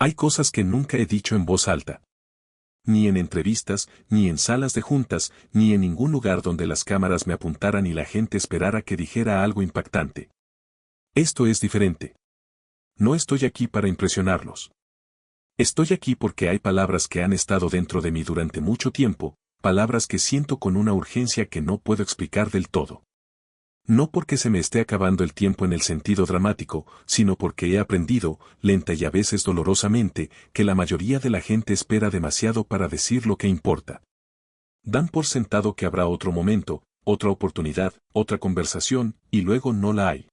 Hay cosas que nunca he dicho en voz alta. Ni en entrevistas, ni en salas de juntas, ni en ningún lugar donde las cámaras me apuntaran y la gente esperara que dijera algo impactante. Esto es diferente. No estoy aquí para impresionarlos. Estoy aquí porque hay palabras que han estado dentro de mí durante mucho tiempo, palabras que siento con una urgencia que no puedo explicar del todo. No porque se me esté acabando el tiempo en el sentido dramático, sino porque he aprendido, lenta y a veces dolorosamente, que la mayoría de la gente espera demasiado para decir lo que importa. Dan por sentado que habrá otro momento, otra oportunidad, otra conversación, y luego no la hay.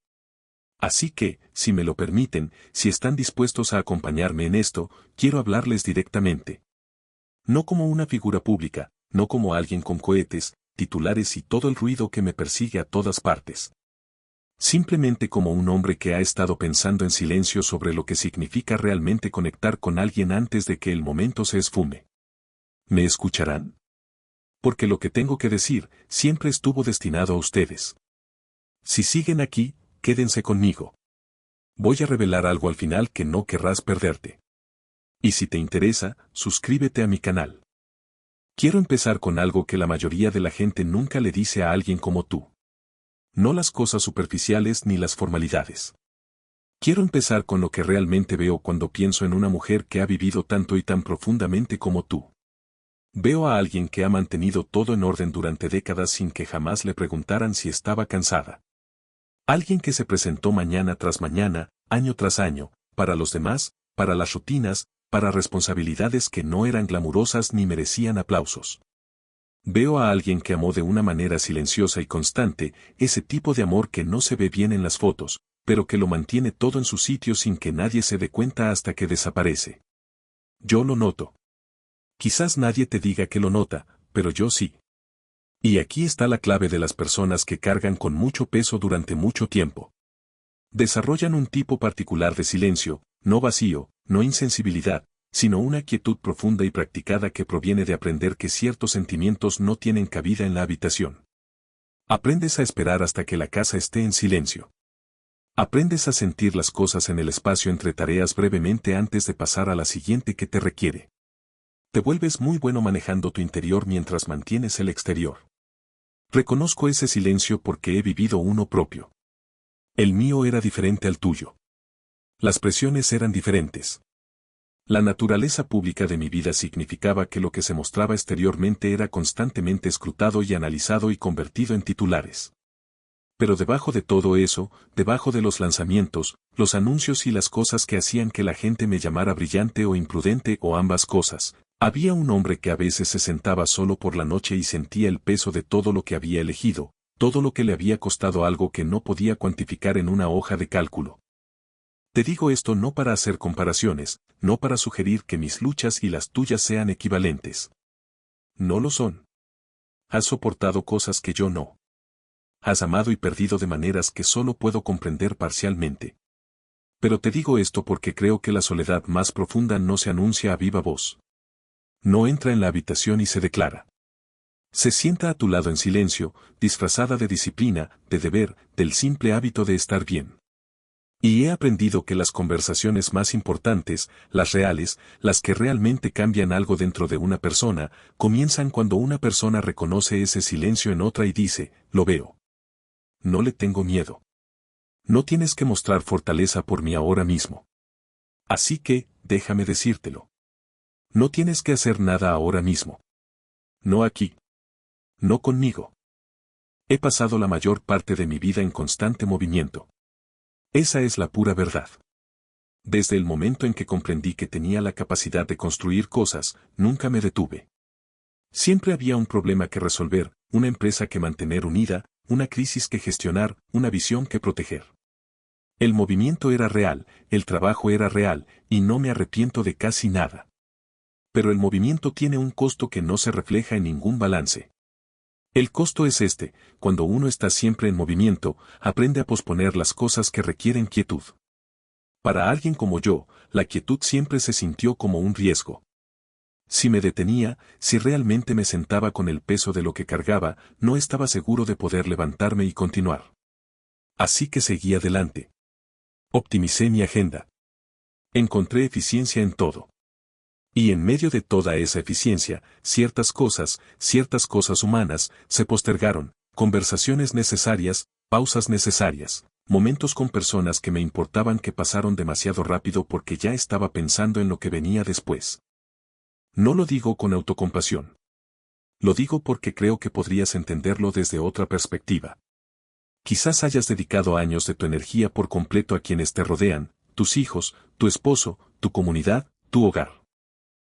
Así que, si me lo permiten, si están dispuestos a acompañarme en esto, quiero hablarles directamente. No como una figura pública, no como alguien con cohetes, titulares y todo el ruido que me persigue a todas partes. Simplemente como un hombre que ha estado pensando en silencio sobre lo que significa realmente conectar con alguien antes de que el momento se esfume. ¿Me escucharán? Porque lo que tengo que decir siempre estuvo destinado a ustedes. Si siguen aquí, quédense conmigo. Voy a revelar algo al final que no querrás perderte. Y si te interesa, suscríbete a mi canal. Quiero empezar con algo que la mayoría de la gente nunca le dice a alguien como tú. No las cosas superficiales ni las formalidades. Quiero empezar con lo que realmente veo cuando pienso en una mujer que ha vivido tanto y tan profundamente como tú. Veo a alguien que ha mantenido todo en orden durante décadas sin que jamás le preguntaran si estaba cansada. Alguien que se presentó mañana tras mañana, año tras año, para los demás, para las rutinas, para responsabilidades que no eran glamurosas ni merecían aplausos. Veo a alguien que amó de una manera silenciosa y constante, ese tipo de amor que no se ve bien en las fotos, pero que lo mantiene todo en su sitio sin que nadie se dé cuenta hasta que desaparece. Yo lo noto. Quizás nadie te diga que lo nota, pero yo sí. Y aquí está la clave de las personas que cargan con mucho peso durante mucho tiempo. Desarrollan un tipo particular de silencio, no vacío, no insensibilidad, sino una quietud profunda y practicada que proviene de aprender que ciertos sentimientos no tienen cabida en la habitación. Aprendes a esperar hasta que la casa esté en silencio. Aprendes a sentir las cosas en el espacio entre tareas brevemente antes de pasar a la siguiente que te requiere. Te vuelves muy bueno manejando tu interior mientras mantienes el exterior. Reconozco ese silencio porque he vivido uno propio. El mío era diferente al tuyo. Las presiones eran diferentes. La naturaleza pública de mi vida significaba que lo que se mostraba exteriormente era constantemente escrutado y analizado y convertido en titulares. Pero debajo de todo eso, debajo de los lanzamientos, los anuncios y las cosas que hacían que la gente me llamara brillante o imprudente o ambas cosas, había un hombre que a veces se sentaba solo por la noche y sentía el peso de todo lo que había elegido, todo lo que le había costado algo que no podía cuantificar en una hoja de cálculo. Te digo esto no para hacer comparaciones, no para sugerir que mis luchas y las tuyas sean equivalentes. No lo son. Has soportado cosas que yo no. Has amado y perdido de maneras que solo puedo comprender parcialmente. Pero te digo esto porque creo que la soledad más profunda no se anuncia a viva voz. No entra en la habitación y se declara. Se sienta a tu lado en silencio, disfrazada de disciplina, de deber, del simple hábito de estar bien. Y he aprendido que las conversaciones más importantes, las reales, las que realmente cambian algo dentro de una persona, comienzan cuando una persona reconoce ese silencio en otra y dice, lo veo. No le tengo miedo. No tienes que mostrar fortaleza por mí ahora mismo. Así que, déjame decírtelo. No tienes que hacer nada ahora mismo. No aquí. No conmigo. He pasado la mayor parte de mi vida en constante movimiento. Esa es la pura verdad. Desde el momento en que comprendí que tenía la capacidad de construir cosas, nunca me detuve. Siempre había un problema que resolver, una empresa que mantener unida, una crisis que gestionar, una visión que proteger. El movimiento era real, el trabajo era real, y no me arrepiento de casi nada. Pero el movimiento tiene un costo que no se refleja en ningún balance. El costo es este: cuando uno está siempre en movimiento, aprende a posponer las cosas que requieren quietud. Para alguien como yo, la quietud siempre se sintió como un riesgo. Si me detenía, si realmente me sentaba con el peso de lo que cargaba, no estaba seguro de poder levantarme y continuar. Así que seguí adelante. Optimicé mi agenda. Encontré eficiencia en todo. Y en medio de toda esa eficiencia, ciertas cosas humanas, se postergaron, conversaciones necesarias, pausas necesarias, momentos con personas que me importaban que pasaron demasiado rápido porque ya estaba pensando en lo que venía después. No lo digo con autocompasión. Lo digo porque creo que podrías entenderlo desde otra perspectiva. Quizás hayas dedicado años de tu energía por completo a quienes te rodean, tus hijos, tu esposo, tu comunidad, tu hogar.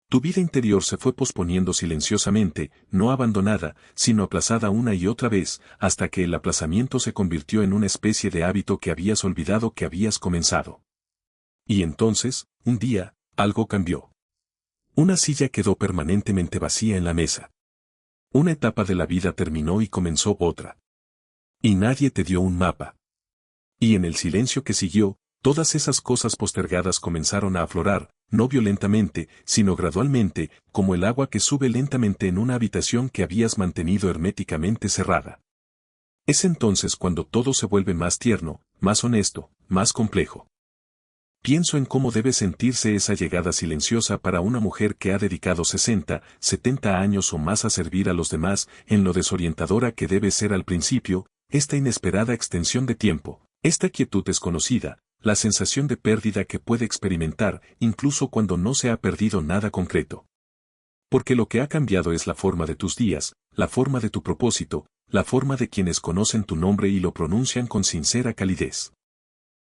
Tu vida interior se fue posponiendo silenciosamente, no abandonada, sino aplazada una y otra vez, hasta que el aplazamiento se convirtió en una especie de hábito que habías olvidado que habías comenzado. Y entonces, un día, algo cambió. Una silla quedó permanentemente vacía en la mesa. Una etapa de la vida terminó y comenzó otra. Y nadie te dio un mapa. Y en el silencio que siguió, todas esas cosas postergadas comenzaron a aflorar, no violentamente, sino gradualmente, como el agua que sube lentamente en una habitación que habías mantenido herméticamente cerrada. Es entonces cuando todo se vuelve más tierno, más honesto, más complejo. Pienso en cómo debe sentirse esa llegada silenciosa para una mujer que ha dedicado 60, 70 años o más a servir a los demás, en lo desorientadora que debe ser al principio, esta inesperada extensión de tiempo, esta quietud desconocida, la sensación de pérdida que puede experimentar incluso cuando no se ha perdido nada concreto. Porque lo que ha cambiado es la forma de tus días, la forma de tu propósito, la forma de quienes conocen tu nombre y lo pronuncian con sincera calidez.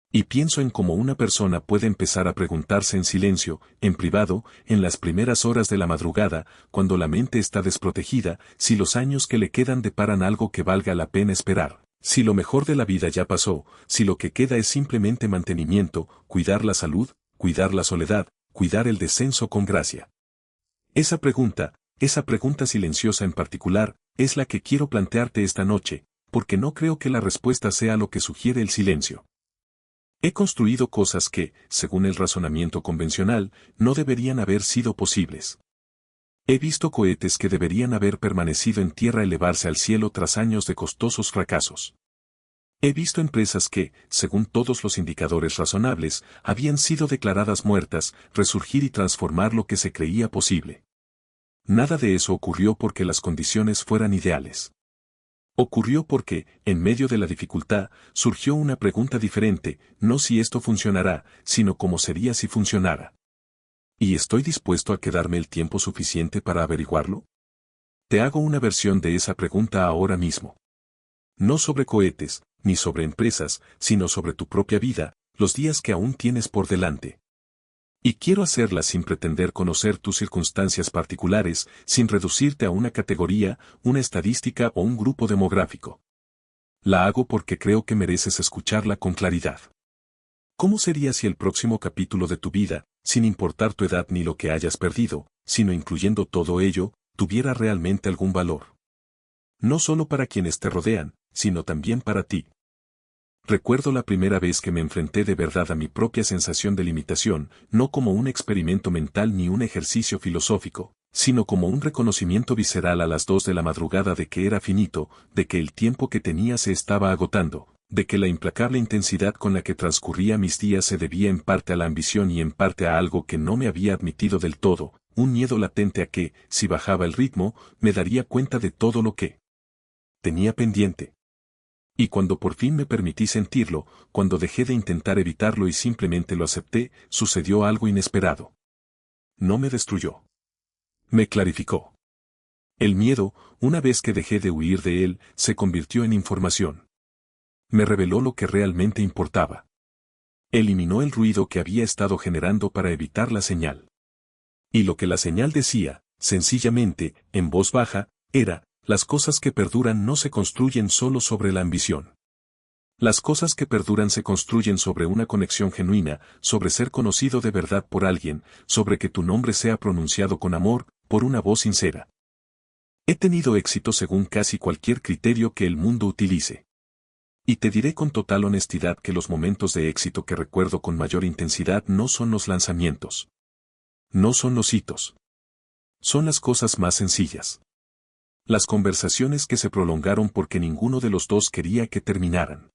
Y pienso en cómo una persona puede empezar a preguntarse en silencio, en privado, en las primeras horas de la madrugada, cuando la mente está desprotegida, si los años que le quedan deparan algo que valga la pena esperar, si lo mejor de la vida ya pasó, si lo que queda es simplemente mantenimiento, cuidar la salud, cuidar la soledad, cuidar el descenso con gracia. Esa pregunta silenciosa en particular, es la que quiero plantearte esta noche, porque no creo que la respuesta sea lo que sugiere el silencio. He construido cosas que, según el razonamiento convencional, no deberían haber sido posibles. He visto cohetes que deberían haber permanecido en tierra elevarse al cielo tras años de costosos fracasos. He visto empresas que, según todos los indicadores razonables, habían sido declaradas muertas, resurgir y transformar lo que se creía posible. Nada de eso ocurrió porque las condiciones fueran ideales. Ocurrió porque, en medio de la dificultad, surgió una pregunta diferente, no si esto funcionará, sino cómo sería si funcionara. ¿Y estoy dispuesto a quedarme el tiempo suficiente para averiguarlo? Te hago una versión de esa pregunta ahora mismo. No sobre cohetes, ni sobre empresas, sino sobre tu propia vida, los días que aún tienes por delante. Y quiero hacerla sin pretender conocer tus circunstancias particulares, sin reducirte a una categoría, una estadística o un grupo demográfico. La hago porque creo que mereces escucharla con claridad. ¿Cómo sería si el próximo capítulo de tu vida, sin importar tu edad ni lo que hayas perdido, sino incluyendo todo ello, tuviera realmente algún valor? No solo para quienes te rodean, sino también para ti. Recuerdo la primera vez que me enfrenté de verdad a mi propia sensación de limitación, no como un experimento mental ni un ejercicio filosófico, sino como un reconocimiento visceral a las 2 de la madrugada de que era finito, de que el tiempo que tenía se estaba agotando, de que la implacable intensidad con la que transcurría mis días se debía en parte a la ambición y en parte a algo que no me había admitido del todo, un miedo latente a que, si bajaba el ritmo, me daría cuenta de todo lo que tenía pendiente. Y cuando por fin me permití sentirlo, cuando dejé de intentar evitarlo y simplemente lo acepté, sucedió algo inesperado. No me destruyó. Me clarificó. El miedo, una vez que dejé de huir de él, se convirtió en información. Me reveló lo que realmente importaba. Eliminó el ruido que había estado generando para evitar la señal. Y lo que la señal decía, sencillamente, en voz baja, era: las cosas que perduran no se construyen solo sobre la ambición. Las cosas que perduran se construyen sobre una conexión genuina, sobre ser conocido de verdad por alguien, sobre que tu nombre sea pronunciado con amor, por una voz sincera. He tenido éxito según casi cualquier criterio que el mundo utilice. Y te diré con total honestidad que los momentos de éxito que recuerdo con mayor intensidad no son los lanzamientos. No son los hitos. Son las cosas más sencillas. Las conversaciones que se prolongaron porque ninguno de los dos quería que terminaran.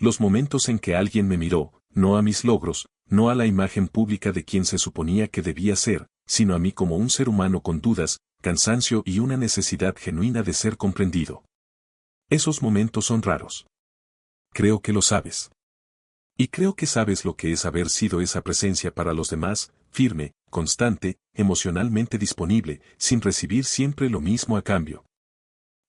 Los momentos en que alguien me miró, no a mis logros, no a la imagen pública de quien se suponía que debía ser, sino a mí como un ser humano con dudas, cansancio y una necesidad genuina de ser comprendido. Esos momentos son raros. Creo que lo sabes. Y creo que sabes lo que es haber sido esa presencia para los demás, firme, constante, emocionalmente disponible, sin recibir siempre lo mismo a cambio.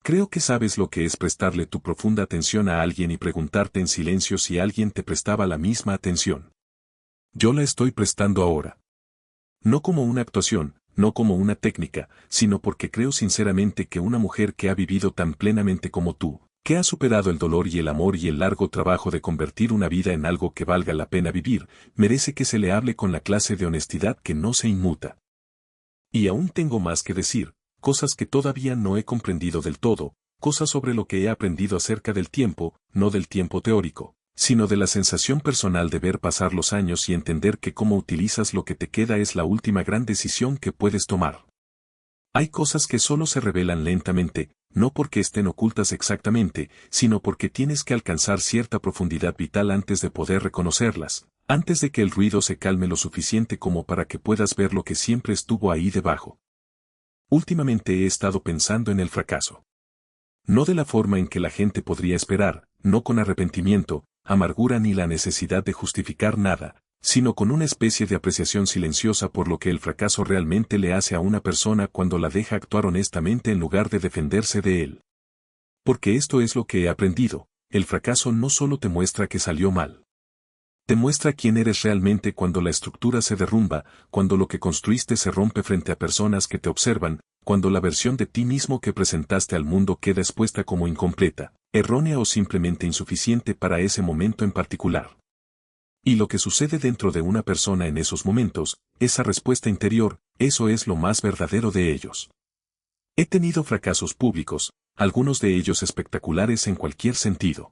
Creo que sabes lo que es prestarle tu profunda atención a alguien y preguntarte en silencio si alguien te prestaba la misma atención. Yo la estoy prestando ahora. No como una actuación, no como una técnica, sino porque creo sinceramente que una mujer que ha vivido tan plenamente como tú, que ha superado el dolor y el amor y el largo trabajo de convertir una vida en algo que valga la pena vivir, merece que se le hable con la clase de honestidad que no se inmuta. Y aún tengo más que decir, cosas que todavía no he comprendido del todo, cosas sobre lo que he aprendido acerca del tiempo, no del tiempo teórico, sino de la sensación personal de ver pasar los años y entender que cómo utilizas lo que te queda es la última gran decisión que puedes tomar. Hay cosas que solo se revelan lentamente, no porque estén ocultas exactamente, sino porque tienes que alcanzar cierta profundidad vital antes de poder reconocerlas, antes de que el ruido se calme lo suficiente como para que puedas ver lo que siempre estuvo ahí debajo. Últimamente he estado pensando en el fracaso. No de la forma en que la gente podría esperar, no con arrepentimiento, amargura ni la necesidad de justificar nada, sino con una especie de apreciación silenciosa por lo que el fracaso realmente le hace a una persona cuando la deja actuar honestamente en lugar de defenderse de él. Porque esto es lo que he aprendido, el fracaso no solo te muestra que salió mal. Te muestra quién eres realmente cuando la estructura se derrumba, cuando lo que construiste se rompe frente a personas que te observan, cuando la versión de ti mismo que presentaste al mundo queda expuesta como incompleta, errónea o simplemente insuficiente para ese momento en particular. Y lo que sucede dentro de una persona en esos momentos, esa respuesta interior, eso es lo más verdadero de ellos. He tenido fracasos públicos, algunos de ellos espectaculares en cualquier sentido.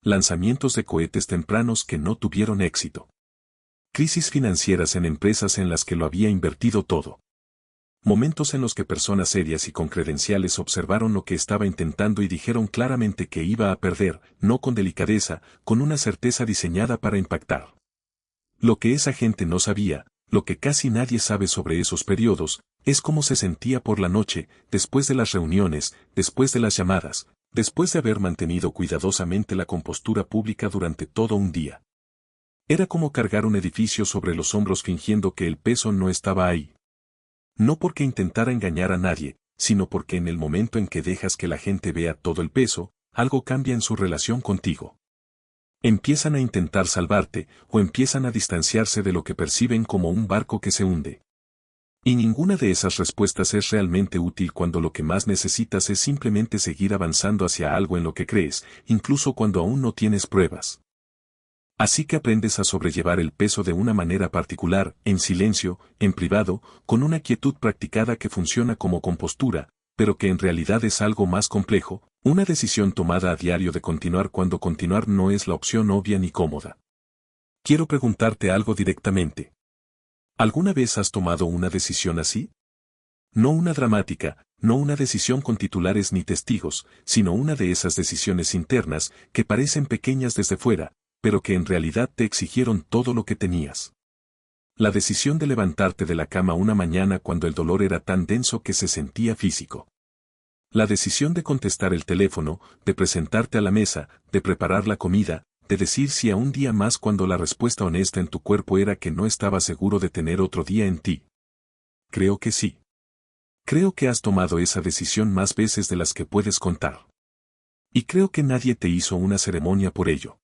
Lanzamientos de cohetes tempranos que no tuvieron éxito. Crisis financieras en empresas en las que lo había invertido todo. Momentos en los que personas serias y con credenciales observaron lo que estaba intentando y dijeron claramente que iba a perder, no con delicadeza, con una certeza diseñada para impactar. Lo que esa gente no sabía, lo que casi nadie sabe sobre esos periodos, es cómo se sentía por la noche, después de las reuniones, después de las llamadas, después de haber mantenido cuidadosamente la compostura pública durante todo un día. Era como cargar un edificio sobre los hombros fingiendo que el peso no estaba ahí. No porque intentara engañar a nadie, sino porque en el momento en que dejas que la gente vea todo el peso, algo cambia en su relación contigo. Empiezan a intentar salvarte, o empiezan a distanciarse de lo que perciben como un barco que se hunde. Y ninguna de esas respuestas es realmente útil cuando lo que más necesitas es simplemente seguir avanzando hacia algo en lo que crees, incluso cuando aún no tienes pruebas. Así que aprendes a sobrellevar el peso de una manera particular, en silencio, en privado, con una quietud practicada que funciona como compostura, pero que en realidad es algo más complejo, una decisión tomada a diario de continuar cuando continuar no es la opción obvia ni cómoda. Quiero preguntarte algo directamente. ¿Alguna vez has tomado una decisión así? No una dramática, no una decisión con titulares ni testigos, sino una de esas decisiones internas que parecen pequeñas desde fuera, pero que en realidad te exigieron todo lo que tenías. La decisión de levantarte de la cama una mañana cuando el dolor era tan denso que se sentía físico. La decisión de contestar el teléfono, de presentarte a la mesa, de preparar la comida, de decir sí a un día más cuando la respuesta honesta en tu cuerpo era que no estabas seguro de tener otro día en ti. Creo que sí. Creo que has tomado esa decisión más veces de las que puedes contar. Y creo que nadie te hizo una ceremonia por ello.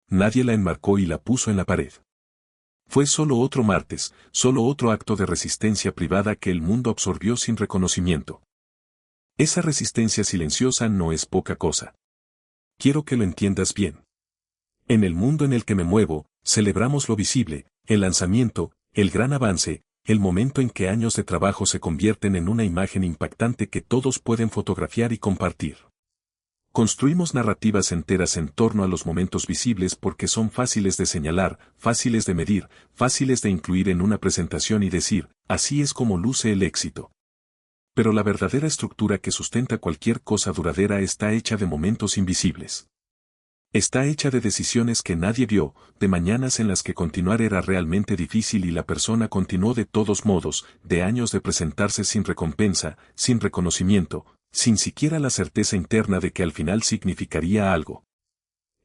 Nadie la enmarcó y la puso en la pared. Fue solo otro martes, solo otro acto de resistencia privada que el mundo absorbió sin reconocimiento. Esa resistencia silenciosa no es poca cosa. Quiero que lo entiendas bien. En el mundo en el que me muevo, celebramos lo visible, el lanzamiento, el gran avance, el momento en que años de trabajo se convierten en una imagen impactante que todos pueden fotografiar y compartir. Construimos narrativas enteras en torno a los momentos visibles porque son fáciles de señalar, fáciles de medir, fáciles de incluir en una presentación y decir, así es como luce el éxito. Pero la verdadera estructura que sustenta cualquier cosa duradera está hecha de momentos invisibles. Está hecha de decisiones que nadie vio, de mañanas en las que continuar era realmente difícil y la persona continuó de todos modos, de años de presentarse sin recompensa, sin reconocimiento, sin siquiera la certeza interna de que al final significaría algo.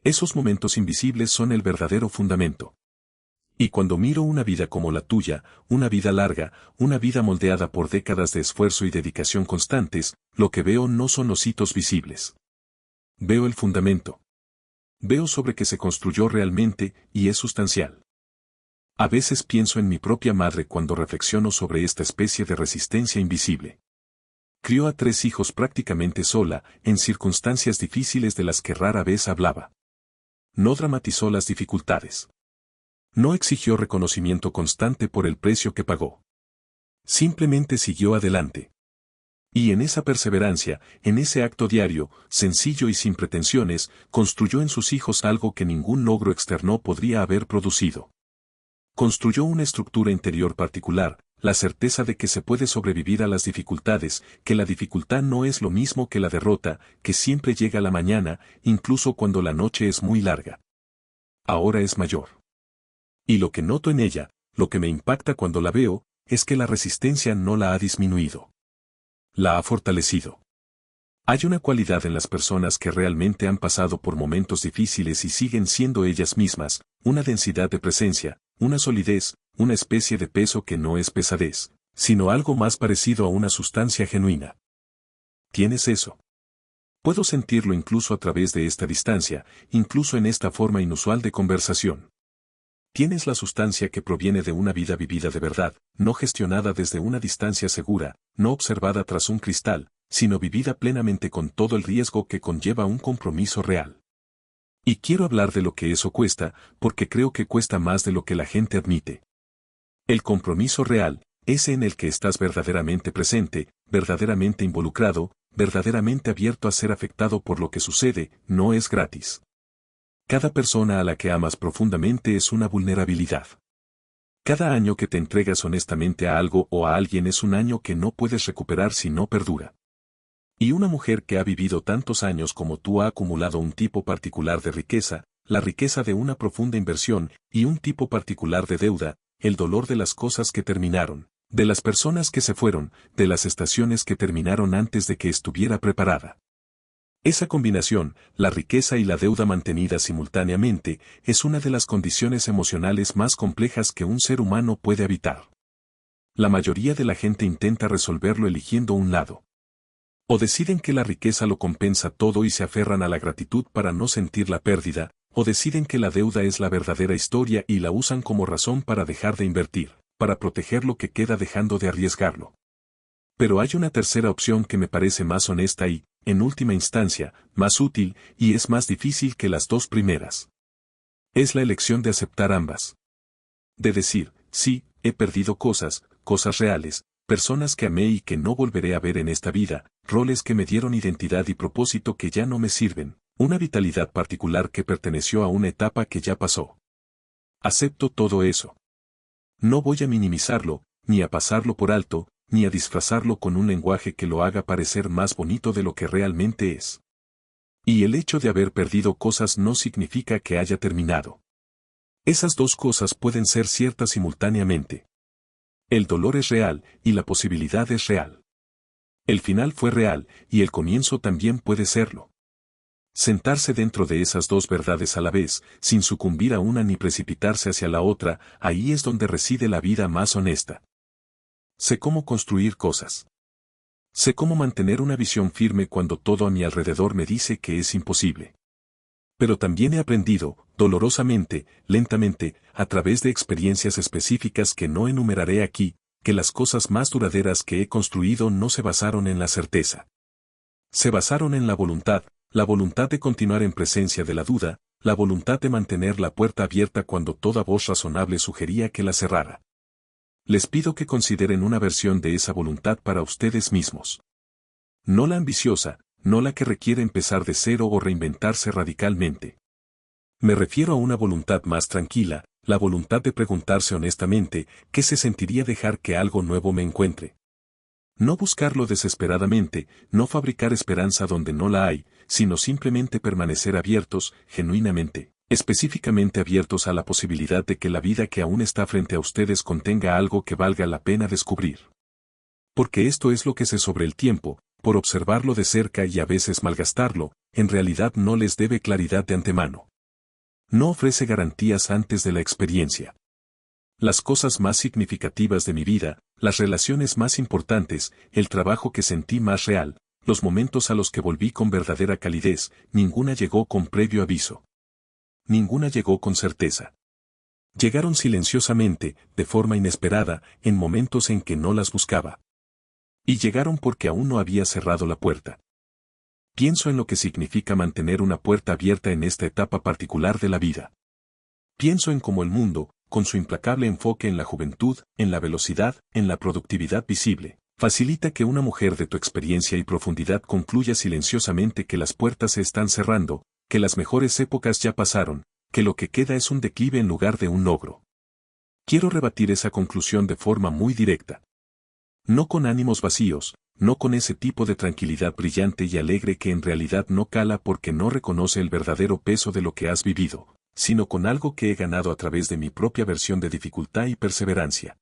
Esos momentos invisibles son el verdadero fundamento. Y cuando miro una vida como la tuya, una vida larga, una vida moldeada por décadas de esfuerzo y dedicación constantes, lo que veo no son los hitos visibles. Veo el fundamento. Veo sobre qué se construyó realmente, y es sustancial. A veces pienso en mi propia madre cuando reflexiono sobre esta especie de resistencia invisible. Crió a 3 hijos prácticamente sola, en circunstancias difíciles de las que rara vez hablaba. No dramatizó las dificultades. No exigió reconocimiento constante por el precio que pagó. Simplemente siguió adelante. Y en esa perseverancia, en ese acto diario, sencillo y sin pretensiones, construyó en sus hijos algo que ningún logro externo podría haber producido. Construyó una estructura interior particular, la certeza de que se puede sobrevivir a las dificultades, que la dificultad no es lo mismo que la derrota, que siempre llega la mañana, incluso cuando la noche es muy larga. Ahora es mayor. Y lo que noto en ella, lo que me impacta cuando la veo, es que la resistencia no la ha disminuido. La ha fortalecido. Hay una cualidad en las personas que realmente han pasado por momentos difíciles y siguen siendo ellas mismas, una densidad de presencia, una solidez, una especie de peso que no es pesadez, sino algo más parecido a una sustancia genuina. ¿Tienes eso? Puedo sentirlo incluso a través de esta distancia, incluso en esta forma inusual de conversación. Tienes la sustancia que proviene de una vida vivida de verdad, no gestionada desde una distancia segura, no observada tras un cristal, sino vivida plenamente con todo el riesgo que conlleva un compromiso real. Y quiero hablar de lo que eso cuesta, porque creo que cuesta más de lo que la gente admite. El compromiso real, ese en el que estás verdaderamente presente, verdaderamente involucrado, verdaderamente abierto a ser afectado por lo que sucede, no es gratis. Cada persona a la que amas profundamente es una vulnerabilidad. Cada año que te entregas honestamente a algo o a alguien es un año que no puedes recuperar si no perdura. Y una mujer que ha vivido tantos años como tú ha acumulado un tipo particular de riqueza, la riqueza de una profunda inversión, y un tipo particular de deuda, el dolor de las cosas que terminaron, de las personas que se fueron, de las estaciones que terminaron antes de que estuviera preparada. Esa combinación, la riqueza y la deuda mantenidas simultáneamente, es una de las condiciones emocionales más complejas que un ser humano puede habitar. La mayoría de la gente intenta resolverlo eligiendo un lado. O deciden que la riqueza lo compensa todo y se aferran a la gratitud para no sentir la pérdida, o deciden que la deuda es la verdadera historia y la usan como razón para dejar de invertir, para proteger lo que queda dejando de arriesgarlo. Pero hay una tercera opción que me parece más honesta y, en última instancia, más útil, y es más difícil que las dos primeras. Es la elección de aceptar ambas. De decir, sí, he perdido cosas, cosas reales, personas que amé y que no volveré a ver en esta vida, roles que me dieron identidad y propósito que ya no me sirven, una vitalidad particular que perteneció a una etapa que ya pasó. Acepto todo eso. No voy a minimizarlo, ni a pasarlo por alto, ni a disfrazarlo con un lenguaje que lo haga parecer más bonito de lo que realmente es. Y el hecho de haber perdido cosas no significa que haya terminado. Esas dos cosas pueden ser ciertas simultáneamente. El dolor es real, y la posibilidad es real. El final fue real, y el comienzo también puede serlo. Sentarse dentro de esas dos verdades a la vez, sin sucumbir a una ni precipitarse hacia la otra, ahí es donde reside la vida más honesta. Sé cómo construir cosas. Sé cómo mantener una visión firme cuando todo a mi alrededor me dice que es imposible. Pero también he aprendido, dolorosamente, lentamente, a través de experiencias específicas que no enumeraré aquí, que las cosas más duraderas que he construido no se basaron en la certeza. Se basaron en la voluntad de continuar en presencia de la duda, la voluntad de mantener la puerta abierta cuando toda voz razonable sugería que la cerrara. Les pido que consideren una versión de esa voluntad para ustedes mismos. No la ambiciosa, no la que requiere empezar de cero o reinventarse radicalmente. Me refiero a una voluntad más tranquila, la voluntad de preguntarse honestamente qué se sentiría dejar que algo nuevo me encuentre. No buscarlo desesperadamente, no fabricar esperanza donde no la hay, sino simplemente permanecer abiertos, genuinamente, específicamente abiertos a la posibilidad de que la vida que aún está frente a ustedes contenga algo que valga la pena descubrir. Porque esto es lo que sé sobre el tiempo, por observarlo de cerca y a veces malgastarlo, en realidad no les debe claridad de antemano. No ofrece garantías antes de la experiencia. Las cosas más significativas de mi vida, las relaciones más importantes, el trabajo que sentí más real, los momentos a los que volví con verdadera calidez, ninguna llegó con previo aviso. Ninguna llegó con certeza. Llegaron silenciosamente, de forma inesperada, en momentos en que no las buscaba. Y llegaron porque aún no había cerrado la puerta. Pienso en lo que significa mantener una puerta abierta en esta etapa particular de la vida. Pienso en cómo el mundo, con su implacable enfoque en la juventud, en la velocidad, en la productividad visible, facilita que una mujer de tu experiencia y profundidad concluya silenciosamente que las puertas se están cerrando, que las mejores épocas ya pasaron, que lo que queda es un declive en lugar de un logro. Quiero rebatir esa conclusión de forma muy directa. No con ánimos vacíos, no con ese tipo de tranquilidad brillante y alegre que en realidad no cala porque no reconoce el verdadero peso de lo que has vivido, sino con algo que he ganado a través de mi propia versión de dificultad y perseverancia.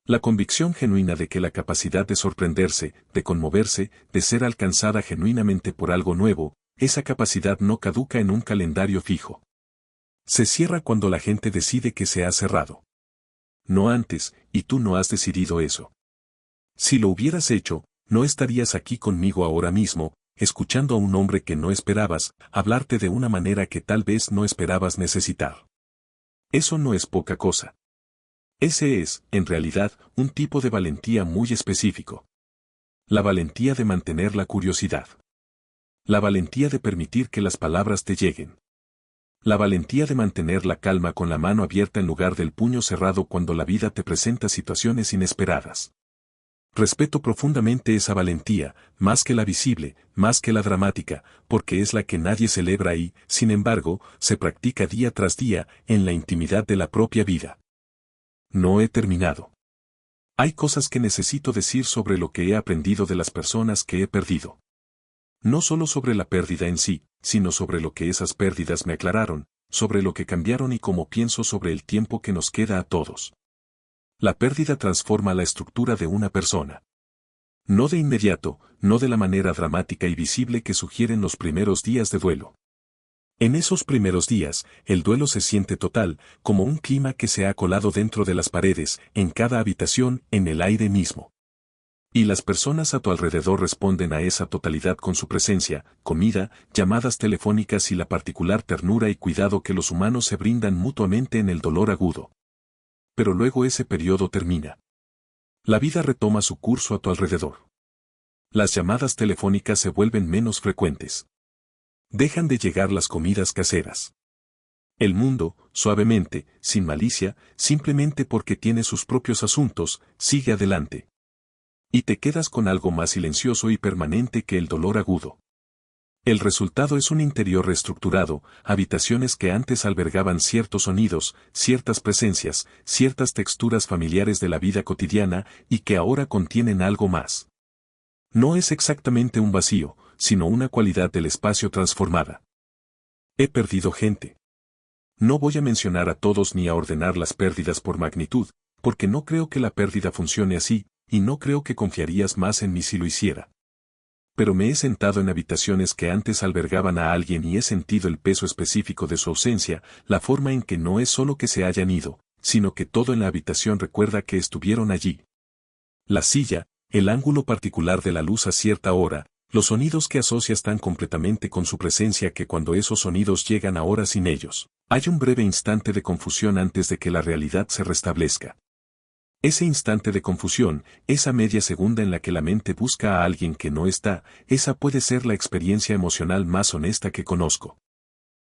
La convicción genuina de que la capacidad de sorprenderse, de conmoverse, de ser alcanzada genuinamente por algo nuevo, esa capacidad no caduca en un calendario fijo. Se cierra cuando la gente decide que se ha cerrado. No antes, y tú no has decidido eso. Si lo hubieras hecho, no estarías aquí conmigo ahora mismo, escuchando a un hombre que no esperabas, hablarte de una manera que tal vez no esperabas necesitar. Eso no es poca cosa. Ese es, en realidad, un tipo de valentía muy específico. La valentía de mantener la curiosidad. La valentía de permitir que las palabras te lleguen. La valentía de mantener la calma con la mano abierta en lugar del puño cerrado cuando la vida te presenta situaciones inesperadas. Respeto profundamente esa valentía, más que la visible, más que la dramática, porque es la que nadie celebra y, sin embargo, se practica día tras día, en la intimidad de la propia vida. No he terminado. Hay cosas que necesito decir sobre lo que he aprendido de las personas que he perdido. No solo sobre la pérdida en sí, sino sobre lo que esas pérdidas me aclararon, sobre lo que cambiaron y cómo pienso sobre el tiempo que nos queda a todos. La pérdida transforma la estructura de una persona. No de inmediato, no de la manera dramática y visible que sugieren los primeros días de duelo. En esos primeros días, el duelo se siente total, como un clima que se ha colado dentro de las paredes, en cada habitación, en el aire mismo. Y las personas a tu alrededor responden a esa totalidad con su presencia, comida, llamadas telefónicas y la particular ternura y cuidado que los humanos se brindan mutuamente en el dolor agudo. Pero luego ese periodo termina. La vida retoma su curso a tu alrededor. Las llamadas telefónicas se vuelven menos frecuentes. Dejan de llegar las comidas caseras. El mundo, suavemente, sin malicia, simplemente porque tiene sus propios asuntos, sigue adelante. Y te quedas con algo más silencioso y permanente que el dolor agudo. El resultado es un interior reestructurado, habitaciones que antes albergaban ciertos sonidos, ciertas presencias, ciertas texturas familiares de la vida cotidiana y que ahora contienen algo más. No es exactamente un vacío, sino una cualidad del espacio transformada. He perdido gente. No voy a mencionar a todos ni a ordenar las pérdidas por magnitud, porque no creo que la pérdida funcione así, y no creo que confiarías más en mí si lo hiciera. Pero me he sentado en habitaciones que antes albergaban a alguien y he sentido el peso específico de su ausencia, la forma en que no es solo que se hayan ido, sino que todo en la habitación recuerda que estuvieron allí. La silla, el ángulo particular de la luz a cierta hora, los sonidos que asocias tan completamente con su presencia que cuando esos sonidos llegan ahora sin ellos, hay un breve instante de confusión antes de que la realidad se restablezca. Ese instante de confusión, esa media segunda en la que la mente busca a alguien que no está, esa puede ser la experiencia emocional más honesta que conozco.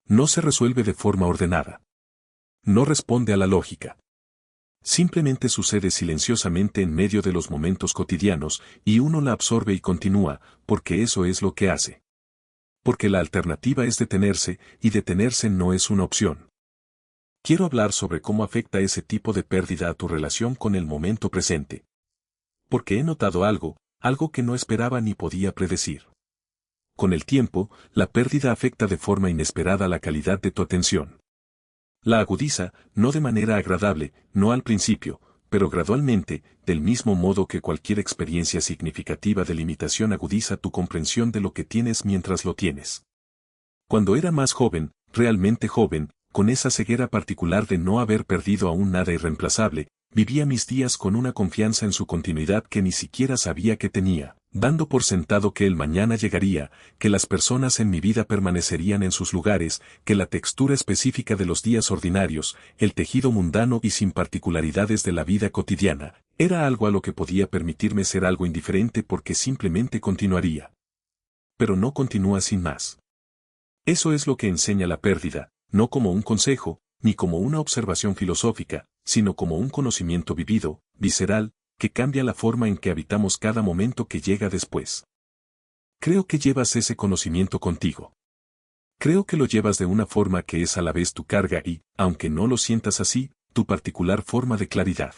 No se resuelve de forma ordenada. No responde a la lógica. Simplemente sucede silenciosamente en medio de los momentos cotidianos y uno la absorbe y continúa, porque eso es lo que hace. Porque la alternativa es detenerse, y detenerse no es una opción. Quiero hablar sobre cómo afecta ese tipo de pérdida a tu relación con el momento presente. Porque he notado algo que no esperaba ni podía predecir. con el tiempo, la pérdida afecta de forma inesperada la calidad de tu atención. La agudiza, no de manera agradable, no al principio, pero gradualmente, del mismo modo que cualquier experiencia significativa de limitación agudiza tu comprensión de lo que tienes mientras lo tienes. Cuando era más joven, realmente joven, con esa ceguera particular de no haber perdido aún nada irreemplazable, vivía mis días con una confianza en su continuidad que ni siquiera sabía que tenía, dando por sentado que el mañana llegaría, que las personas en mi vida permanecerían en sus lugares, que la textura específica de los días ordinarios, el tejido mundano y sin particularidades de la vida cotidiana, era algo a lo que podía permitirme ser algo indiferente porque simplemente continuaría. Pero no continúa sin más. Eso es lo que enseña la pérdida, no como un consejo, ni como una observación filosófica, sino como un conocimiento vivido, visceral, que cambia la forma en que habitamos cada momento que llega después. Creo que llevas ese conocimiento contigo. Creo que lo llevas de una forma que es a la vez tu carga y, aunque no lo sientas así, tu particular forma de claridad.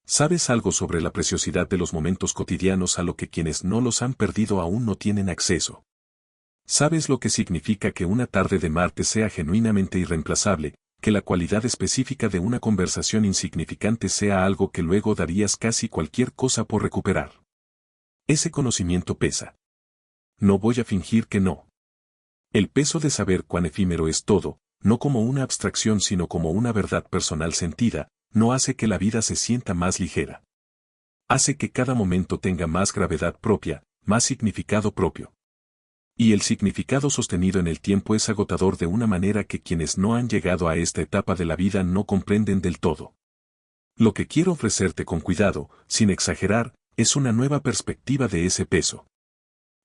Sabes algo sobre la preciosidad de los momentos cotidianos a lo que quienes no los han perdido aún no tienen acceso. Sabes lo que significa que una tarde de martes sea genuinamente irreemplazable, que la cualidad específica de una conversación insignificante sea algo que luego darías casi cualquier cosa por recuperar. Ese conocimiento pesa. No voy a fingir que no. El peso de saber cuán efímero es todo, no como una abstracción sino como una verdad personal sentida, no hace que la vida se sienta más ligera. Hace que cada momento tenga más gravedad propia, más significado propio. Y el significado sostenido en el tiempo es agotador de una manera que quienes no han llegado a esta etapa de la vida no comprenden del todo. Lo que quiero ofrecerte con cuidado, sin exagerar, es una nueva perspectiva de ese peso.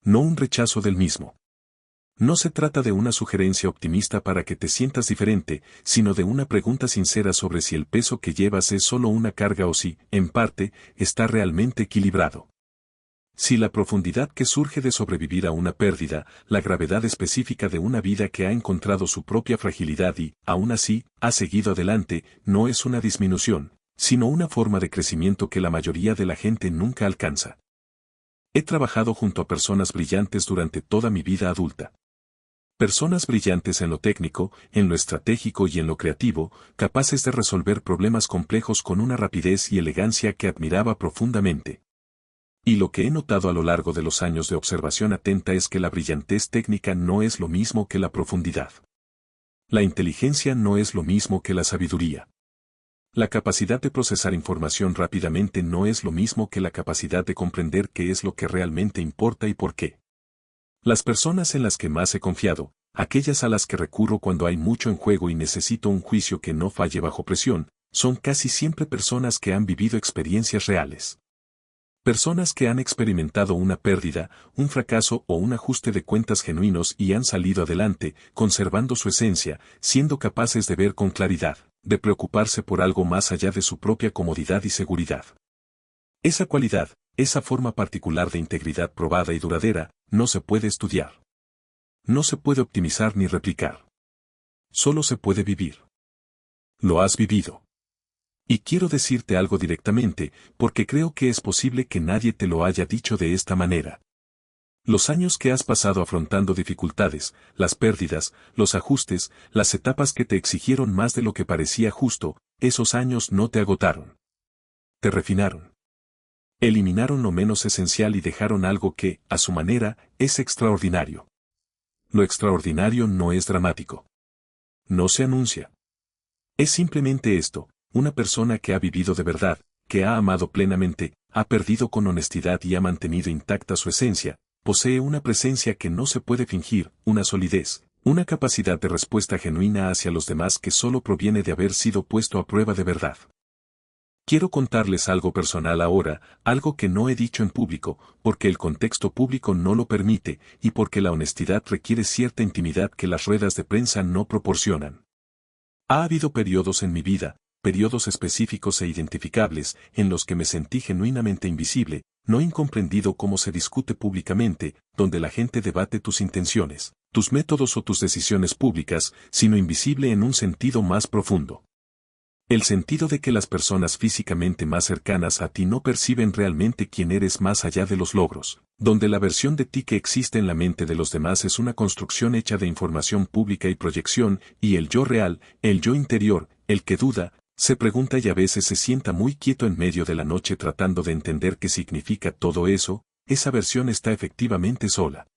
No un rechazo del mismo. No se trata de una sugerencia optimista para que te sientas diferente, sino de una pregunta sincera sobre si el peso que llevas es solo una carga o si, en parte, está realmente equilibrado. Si la profundidad que surge de sobrevivir a una pérdida, la gravedad específica de una vida que ha encontrado su propia fragilidad y, aún así, ha seguido adelante, no es una disminución, sino una forma de crecimiento que la mayoría de la gente nunca alcanza. He trabajado junto a personas brillantes durante toda mi vida adulta. Personas brillantes en lo técnico, en lo estratégico y en lo creativo, capaces de resolver problemas complejos con una rapidez y elegancia que admiraba profundamente. Y lo que he notado a lo largo de los años de observación atenta es que la brillantez técnica no es lo mismo que la profundidad. La inteligencia no es lo mismo que la sabiduría. La capacidad de procesar información rápidamente no es lo mismo que la capacidad de comprender qué es lo que realmente importa y por qué. Las personas en las que más he confiado, aquellas a las que recurro cuando hay mucho en juego y necesito un juicio que no falle bajo presión, son casi siempre personas que han vivido experiencias reales. Personas que han experimentado una pérdida, un fracaso o un ajuste de cuentas genuinos y han salido adelante, conservando su esencia, siendo capaces de ver con claridad, de preocuparse por algo más allá de su propia comodidad y seguridad. Esa cualidad, esa forma particular de integridad probada y duradera, no se puede estudiar. No se puede optimizar ni replicar. Solo se puede vivir. Lo has vivido. Y quiero decirte algo directamente, porque creo que es posible que nadie te lo haya dicho de esta manera. Los años que has pasado afrontando dificultades, las pérdidas, los ajustes, las etapas que te exigieron más de lo que parecía justo, esos años no te agotaron. Te refinaron. Eliminaron lo menos esencial y dejaron algo que, a su manera, es extraordinario. Lo extraordinario no es dramático. No se anuncia. Es simplemente esto. Una persona que ha vivido de verdad, que ha amado plenamente, ha perdido con honestidad y ha mantenido intacta su esencia, posee una presencia que no se puede fingir, una solidez, una capacidad de respuesta genuina hacia los demás que solo proviene de haber sido puesto a prueba de verdad. Quiero contarles algo personal ahora, algo que no he dicho en público, porque el contexto público no lo permite y porque la honestidad requiere cierta intimidad que las ruedas de prensa no proporcionan. Ha habido periodos en mi vida, periodos específicos e identificables, en los que me sentí genuinamente invisible, no incomprendido como se discute públicamente, donde la gente debate tus intenciones, tus métodos o tus decisiones públicas, sino invisible en un sentido más profundo. El sentido de que las personas físicamente más cercanas a ti no perciben realmente quién eres más allá de los logros, donde la versión de ti que existe en la mente de los demás es una construcción hecha de información pública y proyección, y el yo real, el yo interior, el que duda, se pregunta y a veces se sienta muy quieto en medio de la noche tratando de entender qué significa todo eso, esa versión está efectivamente sola.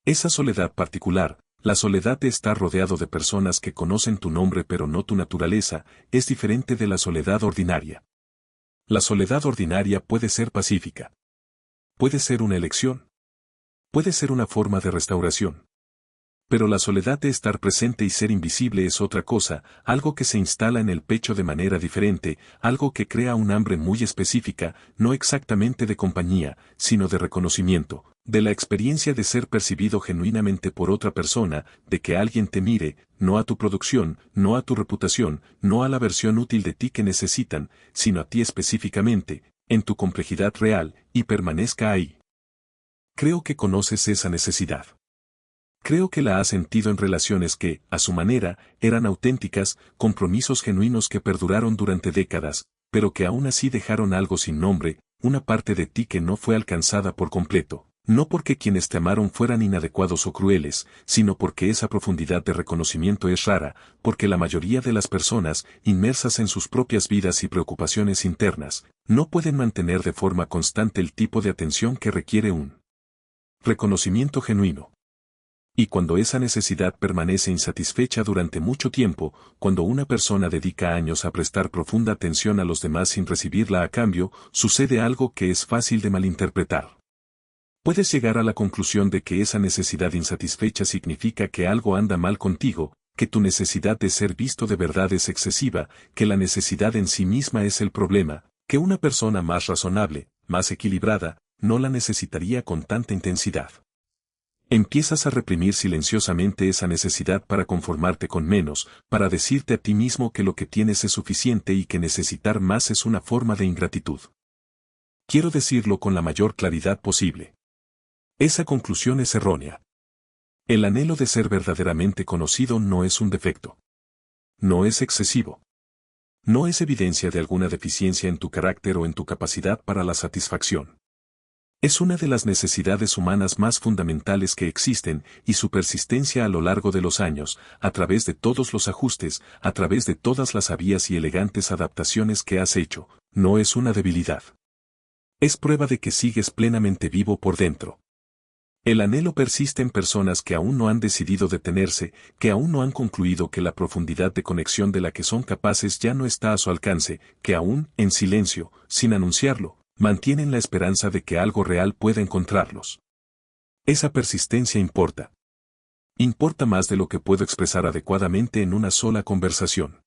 Esa soledad particular, la soledad de estar rodeado de personas que conocen tu nombre pero no tu naturaleza, es diferente de la soledad ordinaria. La soledad ordinaria puede ser pacífica. Puede ser una elección. Puede ser una forma de restauración. Pero la soledad de estar presente y ser invisible es otra cosa, algo que se instala en el pecho de manera diferente, algo que crea un hambre muy específica, no exactamente de compañía, sino de reconocimiento, de la experiencia de ser percibido genuinamente por otra persona, de que alguien te mire, no a tu producción, no a tu reputación, no a la versión útil de ti que necesitan, sino a ti específicamente, en tu complejidad real, y permanezca ahí. Creo que conoces esa necesidad. Creo que la has sentido en relaciones que, a su manera, eran auténticas, compromisos genuinos que perduraron durante décadas, pero que aún así dejaron algo sin nombre, una parte de ti que no fue alcanzada por completo. No porque quienes te amaron fueran inadecuados o crueles, sino porque esa profundidad de reconocimiento es rara, porque la mayoría de las personas, inmersas en sus propias vidas y preocupaciones internas, no pueden mantener de forma constante el tipo de atención que requiere un reconocimiento genuino. Y cuando esa necesidad permanece insatisfecha durante mucho tiempo, cuando una persona dedica años a prestar profunda atención a los demás sin recibirla a cambio, sucede algo que es fácil de malinterpretar. Puedes llegar a la conclusión de que esa necesidad insatisfecha significa que algo anda mal contigo, que tu necesidad de ser visto de verdad es excesiva, que la necesidad en sí misma es el problema, que una persona más razonable, más equilibrada, no la necesitaría con tanta intensidad. Empiezas a reprimir silenciosamente esa necesidad para conformarte con menos, para decirte a ti mismo que lo que tienes es suficiente y que necesitar más es una forma de ingratitud. Quiero decirlo con la mayor claridad posible. Esa conclusión es errónea. El anhelo de ser verdaderamente conocido no es un defecto. No es excesivo. No es evidencia de alguna deficiencia en tu carácter o en tu capacidad para la satisfacción. Es una de las necesidades humanas más fundamentales que existen, y su persistencia a lo largo de los años, a través de todos los ajustes, a través de todas las sabias y elegantes adaptaciones que has hecho, no es una debilidad. Es prueba de que sigues plenamente vivo por dentro. El anhelo persiste en personas que aún no han decidido detenerse, que aún no han concluido que la profundidad de conexión de la que son capaces ya no está a su alcance, que aún, en silencio, sin anunciarlo, mantienen la esperanza de que algo real pueda encontrarlos. Esa persistencia importa. Importa más de lo que puedo expresar adecuadamente en una sola conversación.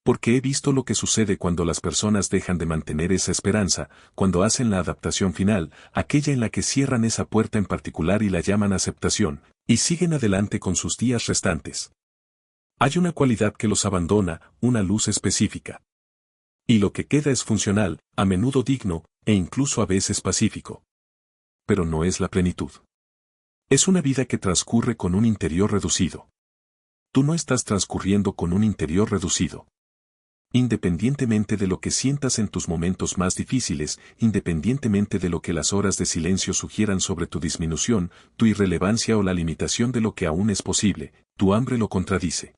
Porque he visto lo que sucede cuando las personas dejan de mantener esa esperanza, cuando hacen la adaptación final, aquella en la que cierran esa puerta en particular y la llaman aceptación, y siguen adelante con sus días restantes. Hay una cualidad que los abandona, una luz específica. Y lo que queda es funcional, a menudo digno, e incluso a veces pacífico. Pero no es la plenitud. Es una vida que transcurre con un interior reducido. Tú no estás transcurriendo con un interior reducido. Independientemente de lo que sientas en tus momentos más difíciles, independientemente de lo que las horas de silencio sugieran sobre tu disminución, tu irrelevancia o la limitación de lo que aún es posible, tu hambre lo contradice.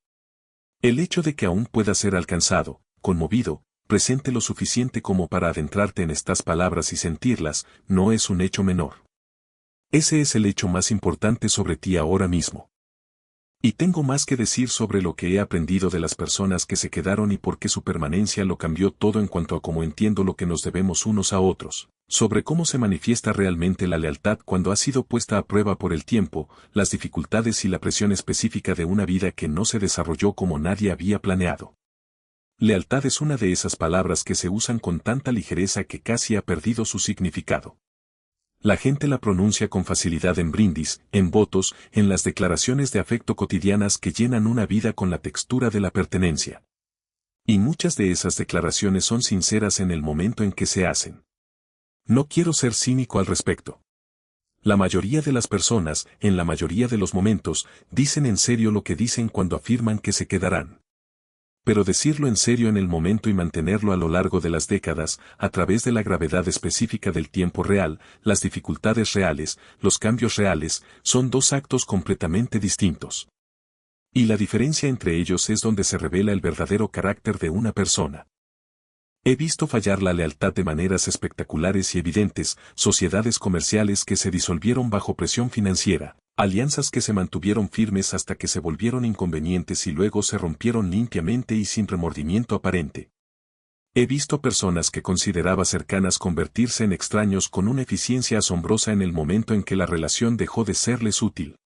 El hecho de que aún pueda ser alcanzado, conmovido, presente lo suficiente como para adentrarte en estas palabras y sentirlas, no es un hecho menor. Ese es el hecho más importante sobre ti ahora mismo. Y tengo más que decir sobre lo que he aprendido de las personas que se quedaron y por qué su permanencia lo cambió todo en cuanto a cómo entiendo lo que nos debemos unos a otros, sobre cómo se manifiesta realmente la lealtad cuando ha sido puesta a prueba por el tiempo, las dificultades y la presión específica de una vida que no se desarrolló como nadie había planeado. Lealtad es una de esas palabras que se usan con tanta ligereza que casi ha perdido su significado. La gente la pronuncia con facilidad en brindis, en votos, en las declaraciones de afecto cotidianas que llenan una vida con la textura de la pertenencia. Y muchas de esas declaraciones son sinceras en el momento en que se hacen. No quiero ser cínico al respecto. La mayoría de las personas, en la mayoría de los momentos, dicen en serio lo que dicen cuando afirman que se quedarán. Pero decirlo en serio en el momento y mantenerlo a lo largo de las décadas, a través de la gravedad específica del tiempo real, las dificultades reales, los cambios reales, son dos actos completamente distintos. Y la diferencia entre ellos es donde se revela el verdadero carácter de una persona. He visto fallar la lealtad de maneras espectaculares y evidentes, sociedades comerciales que se disolvieron bajo presión financiera, alianzas que se mantuvieron firmes hasta que se volvieron inconvenientes y luego se rompieron limpiamente y sin remordimiento aparente. He visto personas que consideraba cercanas convertirse en extraños con una eficiencia asombrosa en el momento en que la relación dejó de serles útil.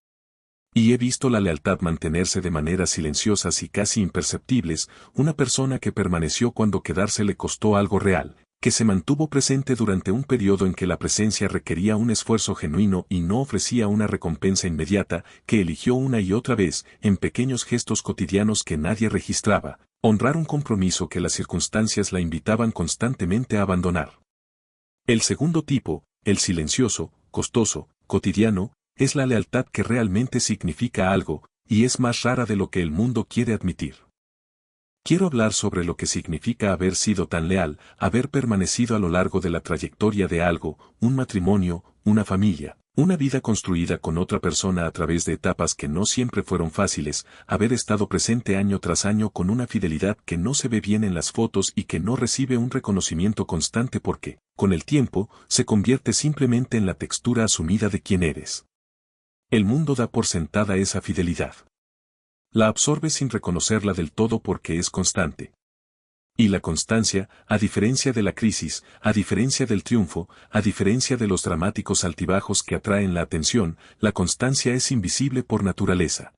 Y he visto la lealtad mantenerse de maneras silenciosas y casi imperceptibles, una persona que permaneció cuando quedarse le costó algo real, que se mantuvo presente durante un periodo en que la presencia requería un esfuerzo genuino y no ofrecía una recompensa inmediata, que eligió una y otra vez, en pequeños gestos cotidianos que nadie registraba, honrar un compromiso que las circunstancias la invitaban constantemente a abandonar. El segundo tipo, el silencioso, costoso, cotidiano, es la lealtad que realmente significa algo, y es más rara de lo que el mundo quiere admitir. Quiero hablar sobre lo que significa haber sido tan leal, haber permanecido a lo largo de la trayectoria de algo, un matrimonio, una familia, una vida construida con otra persona a través de etapas que no siempre fueron fáciles, haber estado presente año tras año con una fidelidad que no se ve bien en las fotos y que no recibe un reconocimiento constante porque, con el tiempo, se convierte simplemente en la textura asumida de quién eres. El mundo da por sentada esa fidelidad. La absorbe sin reconocerla del todo porque es constante. Y la constancia, a diferencia de la crisis, a diferencia del triunfo, a diferencia de los dramáticos altibajos que atraen la atención, la constancia es invisible por naturaleza.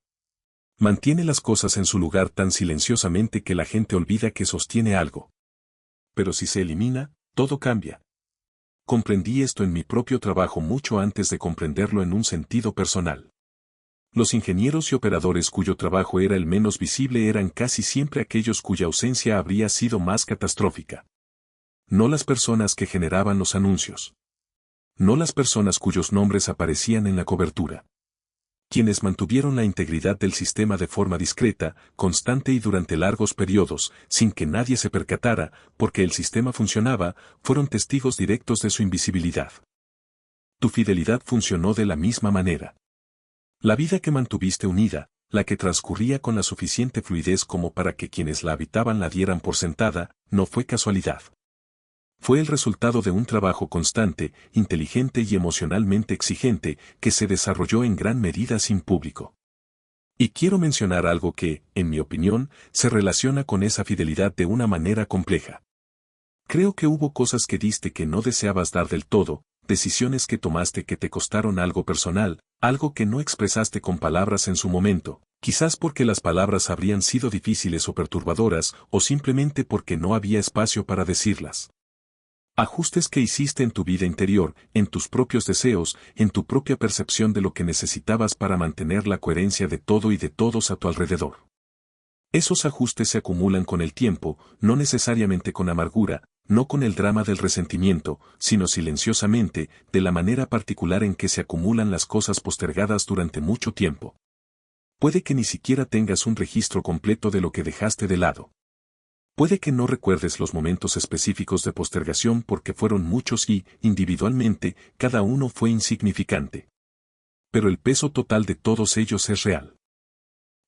Mantiene las cosas en su lugar tan silenciosamente que la gente olvida que sostiene algo. Pero si se elimina, todo cambia. Comprendí esto en mi propio trabajo mucho antes de comprenderlo en un sentido personal. Los ingenieros y operadores cuyo trabajo era el menos visible eran casi siempre aquellos cuya ausencia habría sido más catastrófica. No las personas que generaban los anuncios. No las personas cuyos nombres aparecían en la cobertura. Quienes mantuvieron la integridad del sistema de forma discreta, constante y durante largos periodos, sin que nadie se percatara, porque el sistema funcionaba, fueron testigos directos de su invisibilidad. Tu fidelidad funcionó de la misma manera. La vida que mantuviste unida, la que transcurría con la suficiente fluidez como para que quienes la habitaban la dieran por sentada, no fue casualidad. Fue el resultado de un trabajo constante, inteligente y emocionalmente exigente, que se desarrolló en gran medida sin público. Y quiero mencionar algo que, en mi opinión, se relaciona con esa fidelidad de una manera compleja. Creo que hubo cosas que diste que no deseabas dar del todo, decisiones que tomaste que te costaron algo personal, algo que no expresaste con palabras en su momento, quizás porque las palabras habrían sido difíciles o perturbadoras, o simplemente porque no había espacio para decirlas. Ajustes que hiciste en tu vida interior, en tus propios deseos, en tu propia percepción de lo que necesitabas para mantener la coherencia de todo y de todos a tu alrededor. Esos ajustes se acumulan con el tiempo, no necesariamente con amargura, no con el drama del resentimiento, sino silenciosamente, de la manera particular en que se acumulan las cosas postergadas durante mucho tiempo. Puede que ni siquiera tengas un registro completo de lo que dejaste de lado. Puede que no recuerdes los momentos específicos de postergación porque fueron muchos y, individualmente, cada uno fue insignificante. Pero el peso total de todos ellos es real.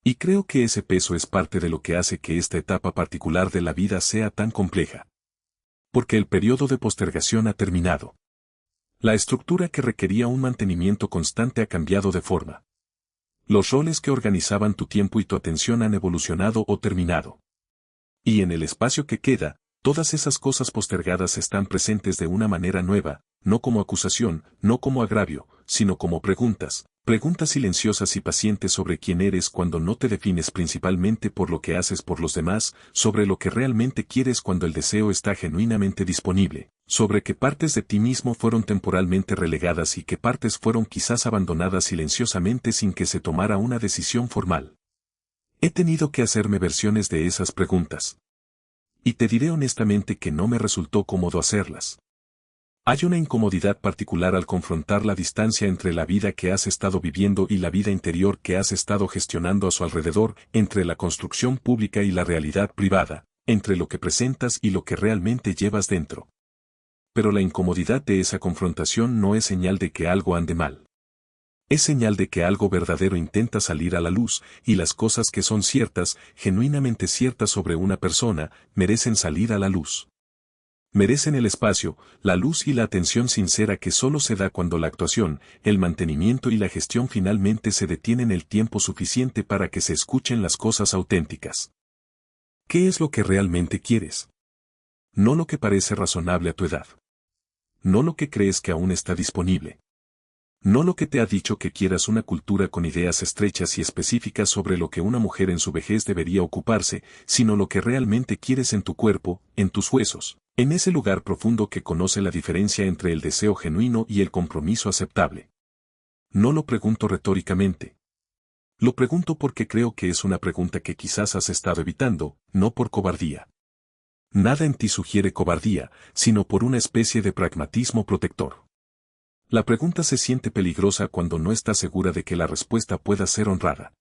Y creo que ese peso es parte de lo que hace que esta etapa particular de la vida sea tan compleja. Porque el periodo de postergación ha terminado. La estructura que requería un mantenimiento constante ha cambiado de forma. Los roles que organizaban tu tiempo y tu atención han evolucionado o terminado. Y en el espacio que queda, todas esas cosas postergadas están presentes de una manera nueva, no como acusación, no como agravio, sino como preguntas, preguntas silenciosas y pacientes sobre quién eres cuando no te defines principalmente por lo que haces por los demás, sobre lo que realmente quieres cuando el deseo está genuinamente disponible, sobre qué partes de ti mismo fueron temporalmente relegadas y qué partes fueron quizás abandonadas silenciosamente sin que se tomara una decisión formal. He tenido que hacerme versiones de esas preguntas. Y te diré honestamente que no me resultó cómodo hacerlas. Hay una incomodidad particular al confrontar la distancia entre la vida que has estado viviendo y la vida interior que has estado gestionando a su alrededor, entre la construcción pública y la realidad privada, entre lo que presentas y lo que realmente llevas dentro. Pero la incomodidad de esa confrontación no es señal de que algo ande mal. Es señal de que algo verdadero intenta salir a la luz, y las cosas que son ciertas, genuinamente ciertas sobre una persona, merecen salir a la luz. Merecen el espacio, la luz y la atención sincera que solo se da cuando la actuación, el mantenimiento y la gestión finalmente se detienen el tiempo suficiente para que se escuchen las cosas auténticas. ¿Qué es lo que realmente quieres? No lo que parece razonable a tu edad. No lo que crees que aún está disponible. No lo que te ha dicho que quieras una cultura con ideas estrechas y específicas sobre lo que una mujer en su vejez debería ocuparse, sino lo que realmente quieres en tu cuerpo, en tus huesos, en ese lugar profundo que conoce la diferencia entre el deseo genuino y el compromiso aceptable. No lo pregunto retóricamente. Lo pregunto porque creo que es una pregunta que quizás has estado evitando, no por cobardía. Nada en ti sugiere cobardía, sino por una especie de pragmatismo protector. La pregunta se siente peligrosa cuando no estás segura de que la respuesta pueda ser honrada.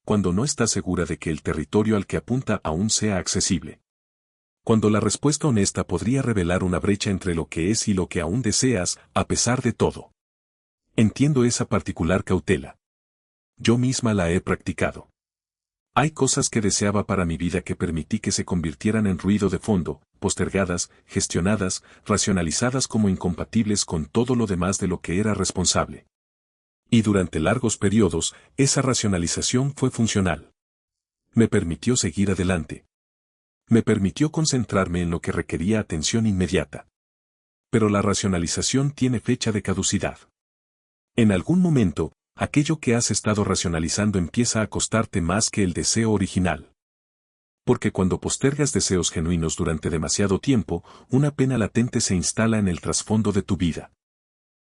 Cuando no estás segura de que el territorio al que apunta aún sea accesible. Cuando la respuesta honesta podría revelar una brecha entre lo que es y lo que aún deseas, a pesar de todo. Entiendo esa particular cautela. Yo misma la he practicado. Hay cosas que deseaba para mi vida que permití que se convirtieran en ruido de fondo, postergadas, gestionadas, racionalizadas como incompatibles con todo lo demás de lo que era responsable. Y durante largos periodos, esa racionalización fue funcional. Me permitió seguir adelante. Me permitió concentrarme en lo que requería atención inmediata. Pero la racionalización tiene fecha de caducidad. En algún momento, aquello que has estado racionalizando empieza a costarte más que el deseo original. Porque cuando postergas deseos genuinos durante demasiado tiempo, una pena latente se instala en el trasfondo de tu vida.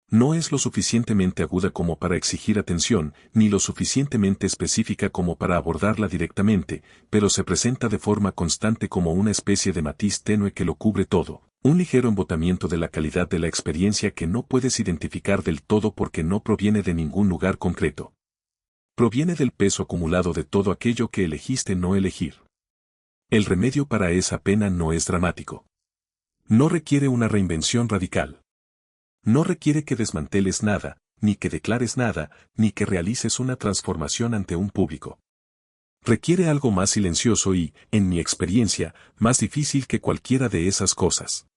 No es lo suficientemente aguda como para exigir atención, ni lo suficientemente específica como para abordarla directamente, pero se presenta de forma constante como una especie de matiz tenue que lo cubre todo. Un ligero embotamiento de la calidad de la experiencia que no puedes identificar del todo porque no proviene de ningún lugar concreto. Proviene del peso acumulado de todo aquello que elegiste no elegir. El remedio para esa pena no es dramático. No requiere una reinvención radical. No requiere que desmanteles nada, ni que declares nada, ni que realices una transformación ante un público. Requiere algo más silencioso y, en mi experiencia, más difícil que cualquiera de esas cosas.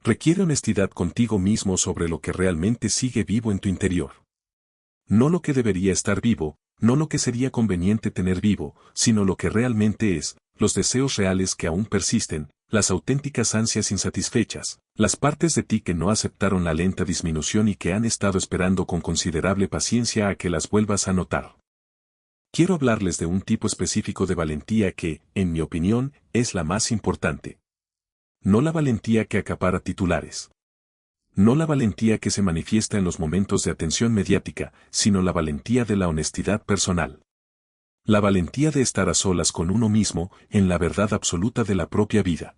Requiere honestidad contigo mismo sobre lo que realmente sigue vivo en tu interior. No lo que debería estar vivo, no lo que sería conveniente tener vivo, sino lo que realmente es, los deseos reales que aún persisten, las auténticas ansias insatisfechas, las partes de ti que no aceptaron la lenta disminución y que han estado esperando con considerable paciencia a que las vuelvas a notar. Quiero hablarles de un tipo específico de valentía que, en mi opinión, es la más importante. No la valentía que acapara titulares. No la valentía que se manifiesta en los momentos de atención mediática, sino la valentía de la honestidad personal. La valentía de estar a solas con uno mismo, en la verdad absoluta de la propia vida.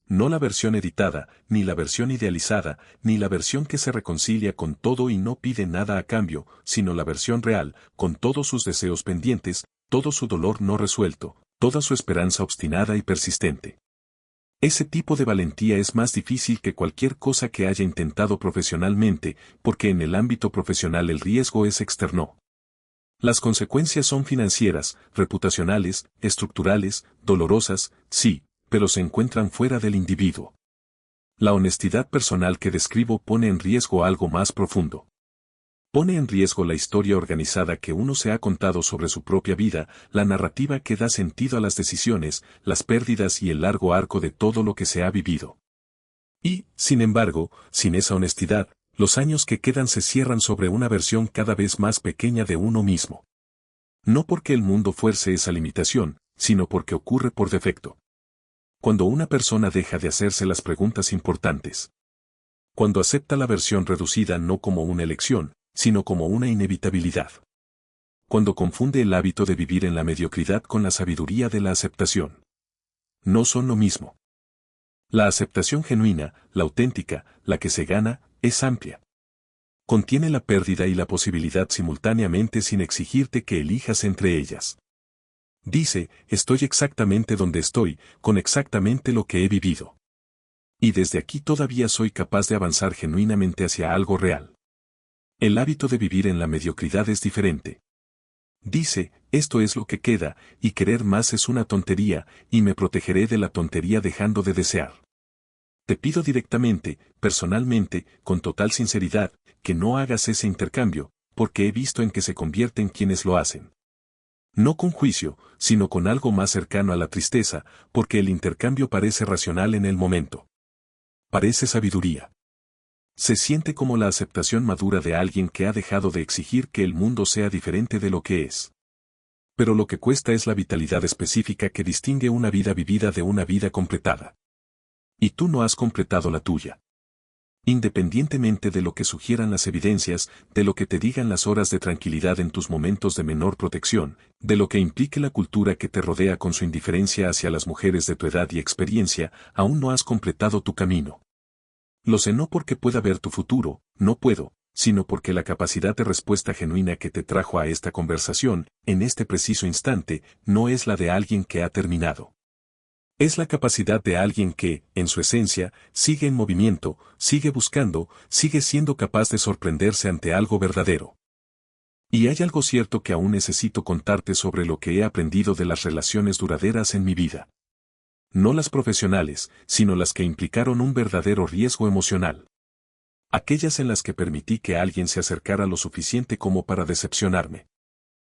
No la versión editada, ni la versión idealizada, ni la versión que se reconcilia con todo y no pide nada a cambio, sino la versión real, con todos sus deseos pendientes, todo su dolor no resuelto, toda su esperanza obstinada y persistente. Ese tipo de valentía es más difícil que cualquier cosa que haya intentado profesionalmente, porque en el ámbito profesional el riesgo es externo. Las consecuencias son financieras, reputacionales, estructurales, dolorosas, sí, pero se encuentran fuera del individuo. La honestidad personal que describo pone en riesgo algo más profundo. Pone en riesgo la historia organizada que uno se ha contado sobre su propia vida, la narrativa que da sentido a las decisiones, las pérdidas y el largo arco de todo lo que se ha vivido. Y, sin embargo, sin esa honestidad, los años que quedan se cierran sobre una versión cada vez más pequeña de uno mismo. No porque el mundo fuerce esa limitación, sino porque ocurre por defecto. Cuando una persona deja de hacerse las preguntas importantes. Cuando acepta la versión reducida no como una elección, sino como una inevitabilidad. Cuando confunde el hábito de vivir en la mediocridad con la sabiduría de la aceptación. No son lo mismo. La aceptación genuina, la auténtica, la que se gana, es amplia. Contiene la pérdida y la posibilidad simultáneamente sin exigirte que elijas entre ellas. Dice, estoy exactamente donde estoy, con exactamente lo que he vivido. Y desde aquí todavía soy capaz de avanzar genuinamente hacia algo real. El hábito de vivir en la mediocridad es diferente. Dice, esto es lo que queda, y querer más es una tontería, y me protegeré de la tontería dejando de desear. Te pido directamente, personalmente, con total sinceridad, que no hagas ese intercambio, porque he visto en que se convierten quienes lo hacen. No con juicio, sino con algo más cercano a la tristeza, porque el intercambio parece racional en el momento. Parece sabiduría. Se siente como la aceptación madura de alguien que ha dejado de exigir que el mundo sea diferente de lo que es. Pero lo que cuesta es la vitalidad específica que distingue una vida vivida de una vida completada. Y tú no has completado la tuya. Independientemente de lo que sugieran las evidencias, de lo que te digan las horas de tranquilidad en tus momentos de menor protección, de lo que implique la cultura que te rodea con su indiferencia hacia las mujeres de tu edad y experiencia, aún no has completado tu camino. Lo sé no porque pueda ver tu futuro, no puedo, sino porque la capacidad de respuesta genuina que te trajo a esta conversación, en este preciso instante, no es la de alguien que ha terminado. Es la capacidad de alguien que, en su esencia, sigue en movimiento, sigue buscando, sigue siendo capaz de sorprenderse ante algo verdadero. Y hay algo cierto que aún necesito contarte sobre lo que he aprendido de las relaciones duraderas en mi vida. No las profesionales, sino las que implicaron un verdadero riesgo emocional. Aquellas en las que permití que alguien se acercara lo suficiente como para decepcionarme.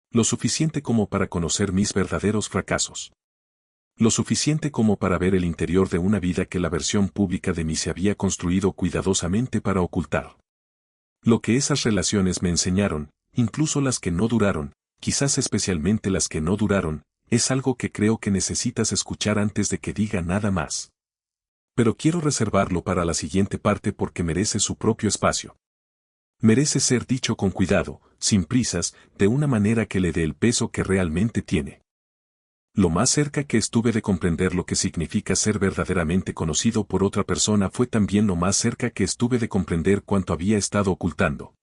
Lo suficiente como para conocer mis verdaderos fracasos. Lo suficiente como para ver el interior de una vida que la versión pública de mí se había construido cuidadosamente para ocultar. Lo que esas relaciones me enseñaron, incluso las que no duraron, quizás especialmente las que no duraron, es algo que creo que necesitas escuchar antes de que diga nada más. Pero quiero reservarlo para la siguiente parte porque merece su propio espacio. Merece ser dicho con cuidado, sin prisas, de una manera que le dé el peso que realmente tiene. Lo más cerca que estuve de comprender lo que significa ser verdaderamente conocido por otra persona fue también lo más cerca que estuve de comprender cuánto había estado ocultando.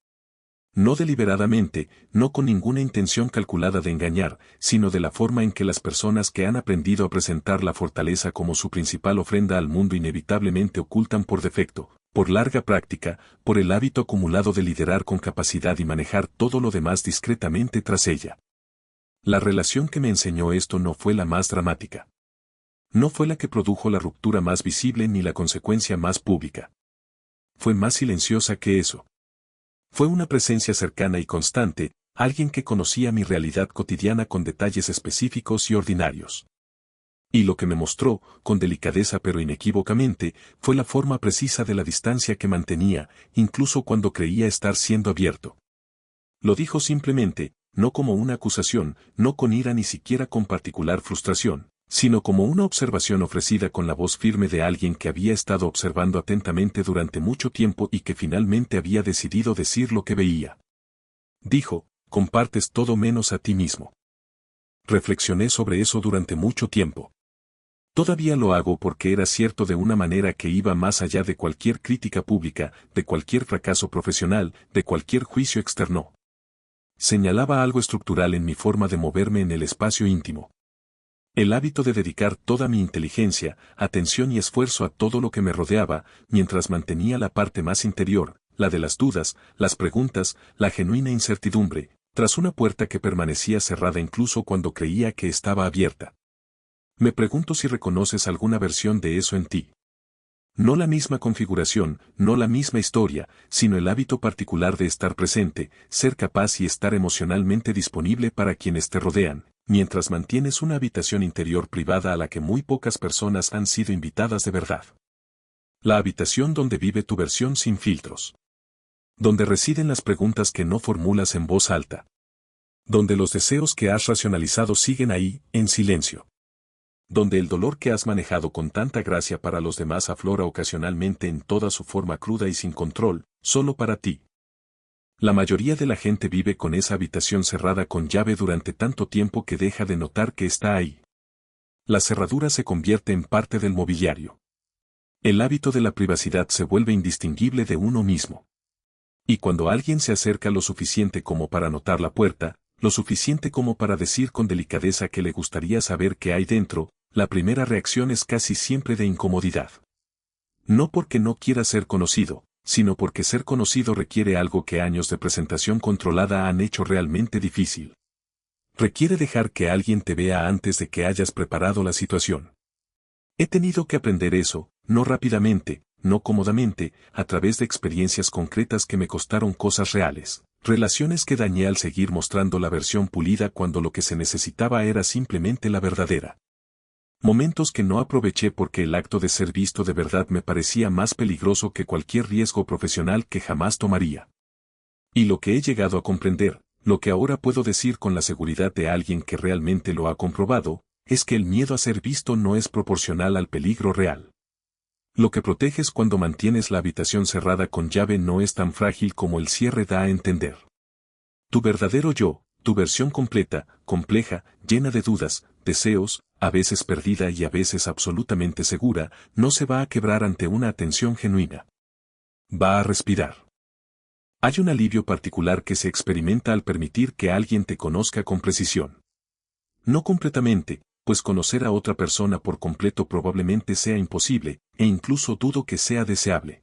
No deliberadamente, no con ninguna intención calculada de engañar, sino de la forma en que las personas que han aprendido a presentar la fortaleza como su principal ofrenda al mundo inevitablemente ocultan por defecto, por larga práctica, por el hábito acumulado de liderar con capacidad y manejar todo lo demás discretamente tras ella. La relación que me enseñó esto no fue la más dramática. No fue la que produjo la ruptura más visible ni la consecuencia más pública. Fue más silenciosa que eso. Fue una presencia cercana y constante, alguien que conocía mi realidad cotidiana con detalles específicos y ordinarios. Y lo que me mostró, con delicadeza pero inequívocamente, fue la forma precisa de la distancia que mantenía, incluso cuando creía estar siendo abierto. Lo dijo simplemente, no como una acusación, no con ira ni siquiera con particular frustración, sino como una observación ofrecida con la voz firme de alguien que había estado observando atentamente durante mucho tiempo y que finalmente había decidido decir lo que veía. Dijo, compartes todo menos a ti mismo. Reflexioné sobre eso durante mucho tiempo. Todavía lo hago porque era cierto de una manera que iba más allá de cualquier crítica pública, de cualquier fracaso profesional, de cualquier juicio externo. Señalaba algo estructural en mi forma de moverme en el espacio íntimo. El hábito de dedicar toda mi inteligencia, atención y esfuerzo a todo lo que me rodeaba, mientras mantenía la parte más interior, la de las dudas, las preguntas, la genuina incertidumbre, tras una puerta que permanecía cerrada incluso cuando creía que estaba abierta. Me pregunto si reconoces alguna versión de eso en ti. No la misma configuración, no la misma historia, sino el hábito particular de estar presente, ser capaz y estar emocionalmente disponible para quienes te rodean, mientras mantienes una habitación interior privada a la que muy pocas personas han sido invitadas de verdad. La habitación donde vive tu versión sin filtros. Donde residen las preguntas que no formulas en voz alta. Donde los deseos que has racionalizado siguen ahí, en silencio. Donde el dolor que has manejado con tanta gracia para los demás aflora ocasionalmente en toda su forma cruda y sin control, solo para ti. La mayoría de la gente vive con esa habitación cerrada con llave durante tanto tiempo que deja de notar que está ahí. La cerradura se convierte en parte del mobiliario. El hábito de la privacidad se vuelve indistinguible de uno mismo. Y cuando alguien se acerca lo suficiente como para notar la puerta, lo suficiente como para decir con delicadeza que le gustaría saber qué hay dentro, la primera reacción es casi siempre de incomodidad. No porque no quiera ser conocido, sino porque ser conocido requiere algo que años de presentación controlada han hecho realmente difícil. Requiere dejar que alguien te vea antes de que hayas preparado la situación. He tenido que aprender eso, no rápidamente, no cómodamente, a través de experiencias concretas que me costaron cosas reales, relaciones que dañé al seguir mostrando la versión pulida cuando lo que se necesitaba era simplemente la verdadera. Momentos que no aproveché porque el acto de ser visto de verdad me parecía más peligroso que cualquier riesgo profesional que jamás tomaría. Y lo que he llegado a comprender, lo que ahora puedo decir con la seguridad de alguien que realmente lo ha comprobado, es que el miedo a ser visto no es proporcional al peligro real. Lo que proteges cuando mantienes la habitación cerrada con llave no es tan frágil como el cierre da a entender. Tu verdadero yo, tu versión completa, compleja, llena de dudas, deseos, a veces perdida y a veces absolutamente segura, no se va a quebrar ante una atención genuina. Va a respirar. Hay un alivio particular que se experimenta al permitir que alguien te conozca con precisión. No completamente, pues conocer a otra persona por completo probablemente sea imposible, e incluso dudo que sea deseable.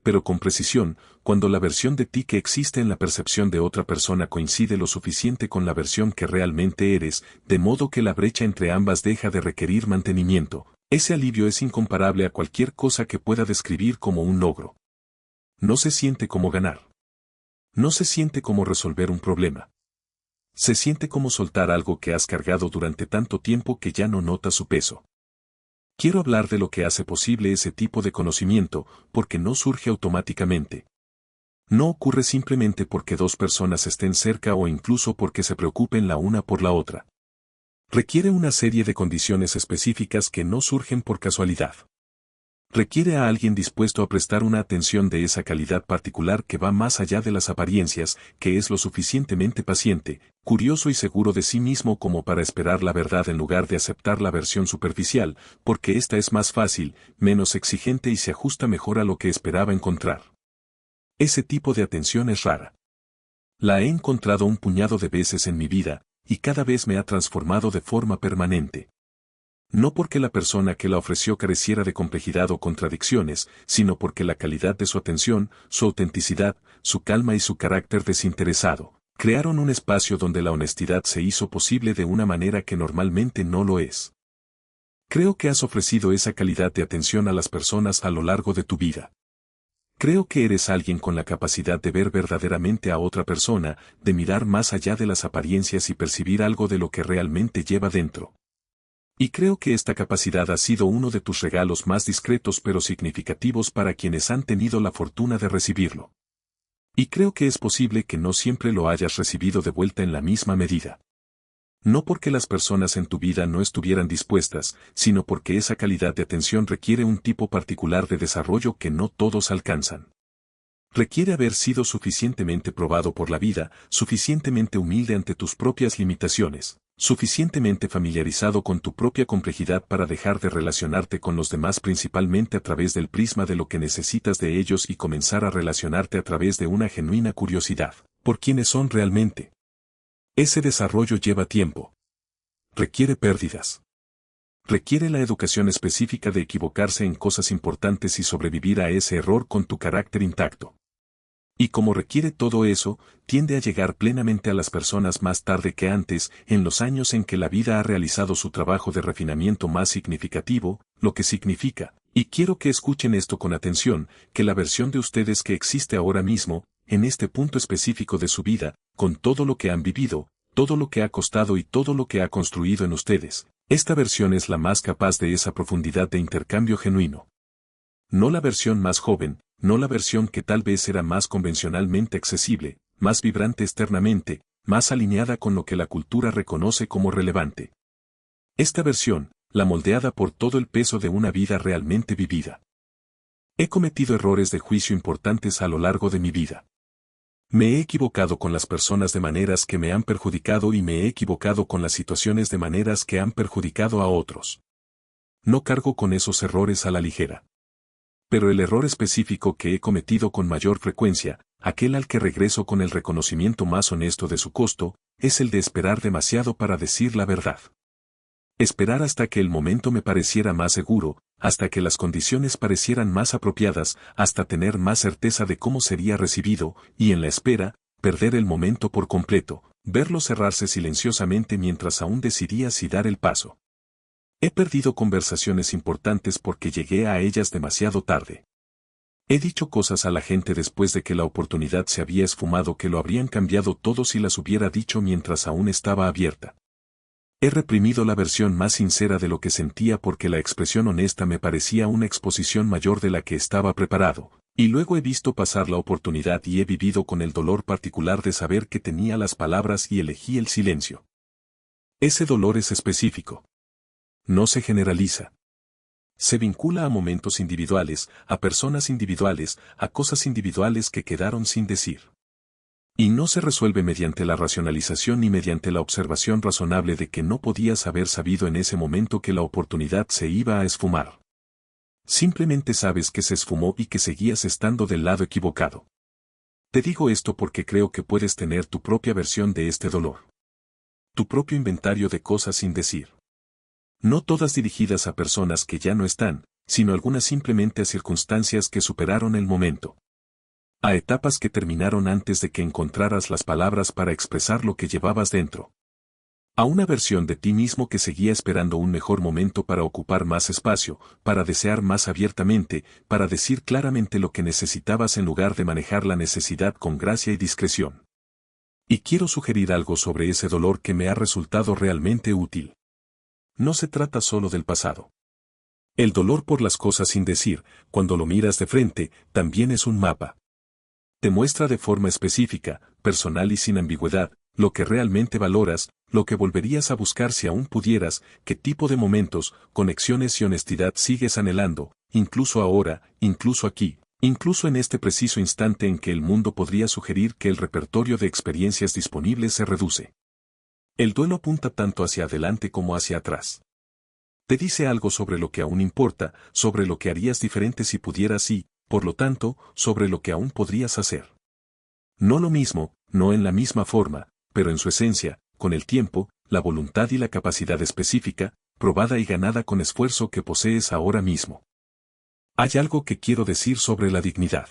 Pero con precisión, cuando la versión de ti que existe en la percepción de otra persona coincide lo suficiente con la versión que realmente eres, de modo que la brecha entre ambas deja de requerir mantenimiento, ese alivio es incomparable a cualquier cosa que pueda describir como un logro. No se siente como ganar. No se siente como resolver un problema. Se siente como soltar algo que has cargado durante tanto tiempo que ya no notas su peso. Quiero hablar de lo que hace posible ese tipo de conocimiento, porque no surge automáticamente. No ocurre simplemente porque dos personas estén cerca o incluso porque se preocupen la una por la otra. Requiere una serie de condiciones específicas que no surgen por casualidad. Requiere a alguien dispuesto a prestar una atención de esa calidad particular que va más allá de las apariencias, que es lo suficientemente paciente, curioso y seguro de sí mismo como para esperar la verdad en lugar de aceptar la versión superficial, porque esta es más fácil, menos exigente y se ajusta mejor a lo que esperaba encontrar. Ese tipo de atención es rara. La he encontrado un puñado de veces en mi vida, y cada vez me ha transformado de forma permanente. No porque la persona que la ofreció careciera de complejidad o contradicciones, sino porque la calidad de su atención, su autenticidad, su calma y su carácter desinteresado, crearon un espacio donde la honestidad se hizo posible de una manera que normalmente no lo es. Creo que has ofrecido esa calidad de atención a las personas a lo largo de tu vida. Creo que eres alguien con la capacidad de ver verdaderamente a otra persona, de mirar más allá de las apariencias y percibir algo de lo que realmente lleva dentro. Y creo que esta capacidad ha sido uno de tus regalos más discretos pero significativos para quienes han tenido la fortuna de recibirlo. Y creo que es posible que no siempre lo hayas recibido de vuelta en la misma medida. No porque las personas en tu vida no estuvieran dispuestas, sino porque esa calidad de atención requiere un tipo particular de desarrollo que no todos alcanzan. Requiere haber sido suficientemente probado por la vida, suficientemente humilde ante tus propias limitaciones, suficientemente familiarizado con tu propia complejidad para dejar de relacionarte con los demás principalmente a través del prisma de lo que necesitas de ellos y comenzar a relacionarte a través de una genuina curiosidad, por quienes son realmente. Ese desarrollo lleva tiempo. Requiere pérdidas. Requiere la educación específica de equivocarse en cosas importantes y sobrevivir a ese error con tu carácter intacto. Y como requiere todo eso, tiende a llegar plenamente a las personas más tarde que antes, en los años en que la vida ha realizado su trabajo de refinamiento más significativo, lo que significa, y quiero que escuchen esto con atención, que la versión de ustedes que existe ahora mismo, en este punto específico de su vida, con todo lo que han vivido, todo lo que ha costado y todo lo que ha construido en ustedes, esta versión es la más capaz de esa profundidad de intercambio genuino. No la versión más joven, no la versión que tal vez era más convencionalmente accesible, más vibrante externamente, más alineada con lo que la cultura reconoce como relevante. Esta versión, la moldeada por todo el peso de una vida realmente vivida. He cometido errores de juicio importantes a lo largo de mi vida. Me he equivocado con las personas de maneras que me han perjudicado y me he equivocado con las situaciones de maneras que han perjudicado a otros. No cargo con esos errores a la ligera. Pero el error específico que he cometido con mayor frecuencia, aquel al que regreso con el reconocimiento más honesto de su costo, es el de esperar demasiado para decir la verdad. Esperar hasta que el momento me pareciera más seguro, hasta que las condiciones parecieran más apropiadas, hasta tener más certeza de cómo sería recibido, y en la espera, perder el momento por completo, verlo cerrarse silenciosamente mientras aún decidía si dar el paso. He perdido conversaciones importantes porque llegué a ellas demasiado tarde. He dicho cosas a la gente después de que la oportunidad se había esfumado que lo habrían cambiado todo si las hubiera dicho mientras aún estaba abierta. He reprimido la versión más sincera de lo que sentía porque la expresión honesta me parecía una exposición mayor de la que estaba preparado, y luego he visto pasar la oportunidad y he vivido con el dolor particular de saber que tenía las palabras y elegí el silencio. Ese dolor es específico. No se generaliza. Se vincula a momentos individuales, a personas individuales, a cosas individuales que quedaron sin decir. Y no se resuelve mediante la racionalización ni mediante la observación razonable de que no podías haber sabido en ese momento que la oportunidad se iba a esfumar. Simplemente sabes que se esfumó y que seguías estando del lado equivocado. Te digo esto porque creo que puedes tener tu propia versión de este dolor. Tu propio inventario de cosas sin decir. No todas dirigidas a personas que ya no están, sino algunas simplemente a circunstancias que superaron el momento. A etapas que terminaron antes de que encontraras las palabras para expresar lo que llevabas dentro. A una versión de ti mismo que seguía esperando un mejor momento para ocupar más espacio, para desear más abiertamente, para decir claramente lo que necesitabas en lugar de manejar la necesidad con gracia y discreción. Y quiero sugerir algo sobre ese dolor que me ha resultado realmente útil. No se trata solo del pasado. El dolor por las cosas sin decir, cuando lo miras de frente, también es un mapa. Te muestra de forma específica, personal y sin ambigüedad, lo que realmente valoras, lo que volverías a buscar si aún pudieras, qué tipo de momentos, conexiones y honestidad sigues anhelando, incluso ahora, incluso aquí, incluso en este preciso instante en que el mundo podría sugerir que el repertorio de experiencias disponibles se reduce. El duelo apunta tanto hacia adelante como hacia atrás. Te dice algo sobre lo que aún importa, sobre lo que harías diferente si pudieras y, por lo tanto, sobre lo que aún podrías hacer. No lo mismo, no en la misma forma, pero en su esencia, con el tiempo, la voluntad y la capacidad específica, probada y ganada con esfuerzo que posees ahora mismo. Hay algo que quiero decir sobre la dignidad.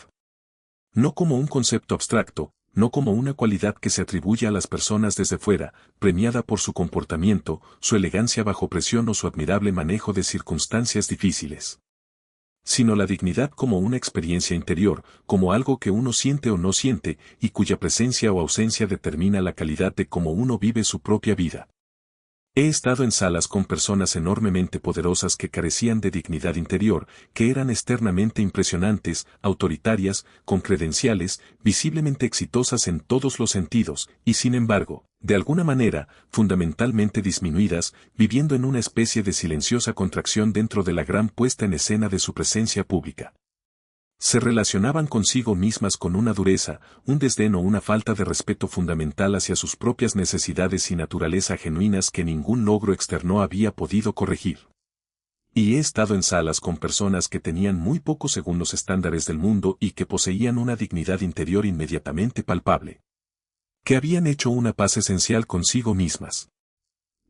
No como un concepto abstracto, no como una cualidad que se atribuye a las personas desde fuera, premiada por su comportamiento, su elegancia bajo presión o su admirable manejo de circunstancias difíciles. Sino la dignidad como una experiencia interior, como algo que uno siente o no siente, y cuya presencia o ausencia determina la calidad de cómo uno vive su propia vida. He estado en salas con personas enormemente poderosas que carecían de dignidad interior, que eran externamente impresionantes, autoritarias, con credenciales, visiblemente exitosas en todos los sentidos, y sin embargo, de alguna manera, fundamentalmente disminuidas, viviendo en una especie de silenciosa contracción dentro de la gran puesta en escena de su presencia pública. Se relacionaban consigo mismas con una dureza, un desdén o una falta de respeto fundamental hacia sus propias necesidades y naturaleza genuinas que ningún logro externo había podido corregir. Y he estado en salas con personas que tenían muy poco según los estándares del mundo y que poseían una dignidad interior inmediatamente palpable. Que habían hecho una paz esencial consigo mismas.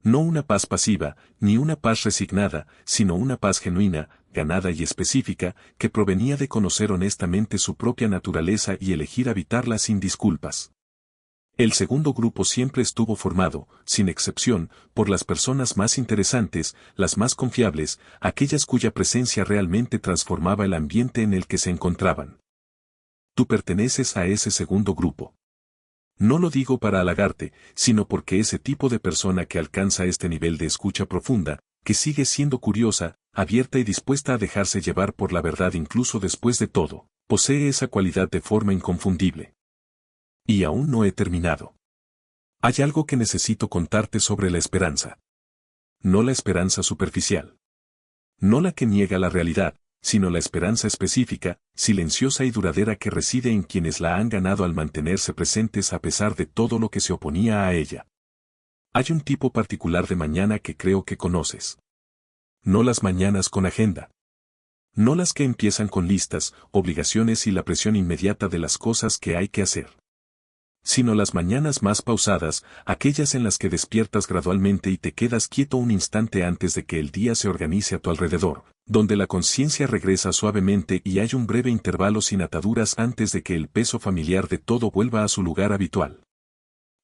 No una paz pasiva, ni una paz resignada, sino una paz genuina, ganada y específica, que provenía de conocer honestamente su propia naturaleza y elegir habitarla sin disculpas. El segundo grupo siempre estuvo formado, sin excepción, por las personas más interesantes, las más confiables, aquellas cuya presencia realmente transformaba el ambiente en el que se encontraban. Tú perteneces a ese segundo grupo. No lo digo para halagarte, sino porque ese tipo de persona que alcanza este nivel de escucha profunda, que sigue siendo curiosa, abierta y dispuesta a dejarse llevar por la verdad incluso después de todo, posee esa cualidad de forma inconfundible. Y aún no he terminado. Hay algo que necesito contarte sobre la esperanza. No la esperanza superficial. No la que niega la realidad, sino la esperanza específica, silenciosa y duradera que reside en quienes la han ganado al mantenerse presentes a pesar de todo lo que se oponía a ella. Hay un tipo particular de mañana que creo que conoces. No las mañanas con agenda. No las que empiezan con listas, obligaciones y la presión inmediata de las cosas que hay que hacer. Sino las mañanas más pausadas, aquellas en las que despiertas gradualmente y te quedas quieto un instante antes de que el día se organice a tu alrededor, donde la conciencia regresa suavemente y hay un breve intervalo sin ataduras antes de que el peso familiar de todo vuelva a su lugar habitual.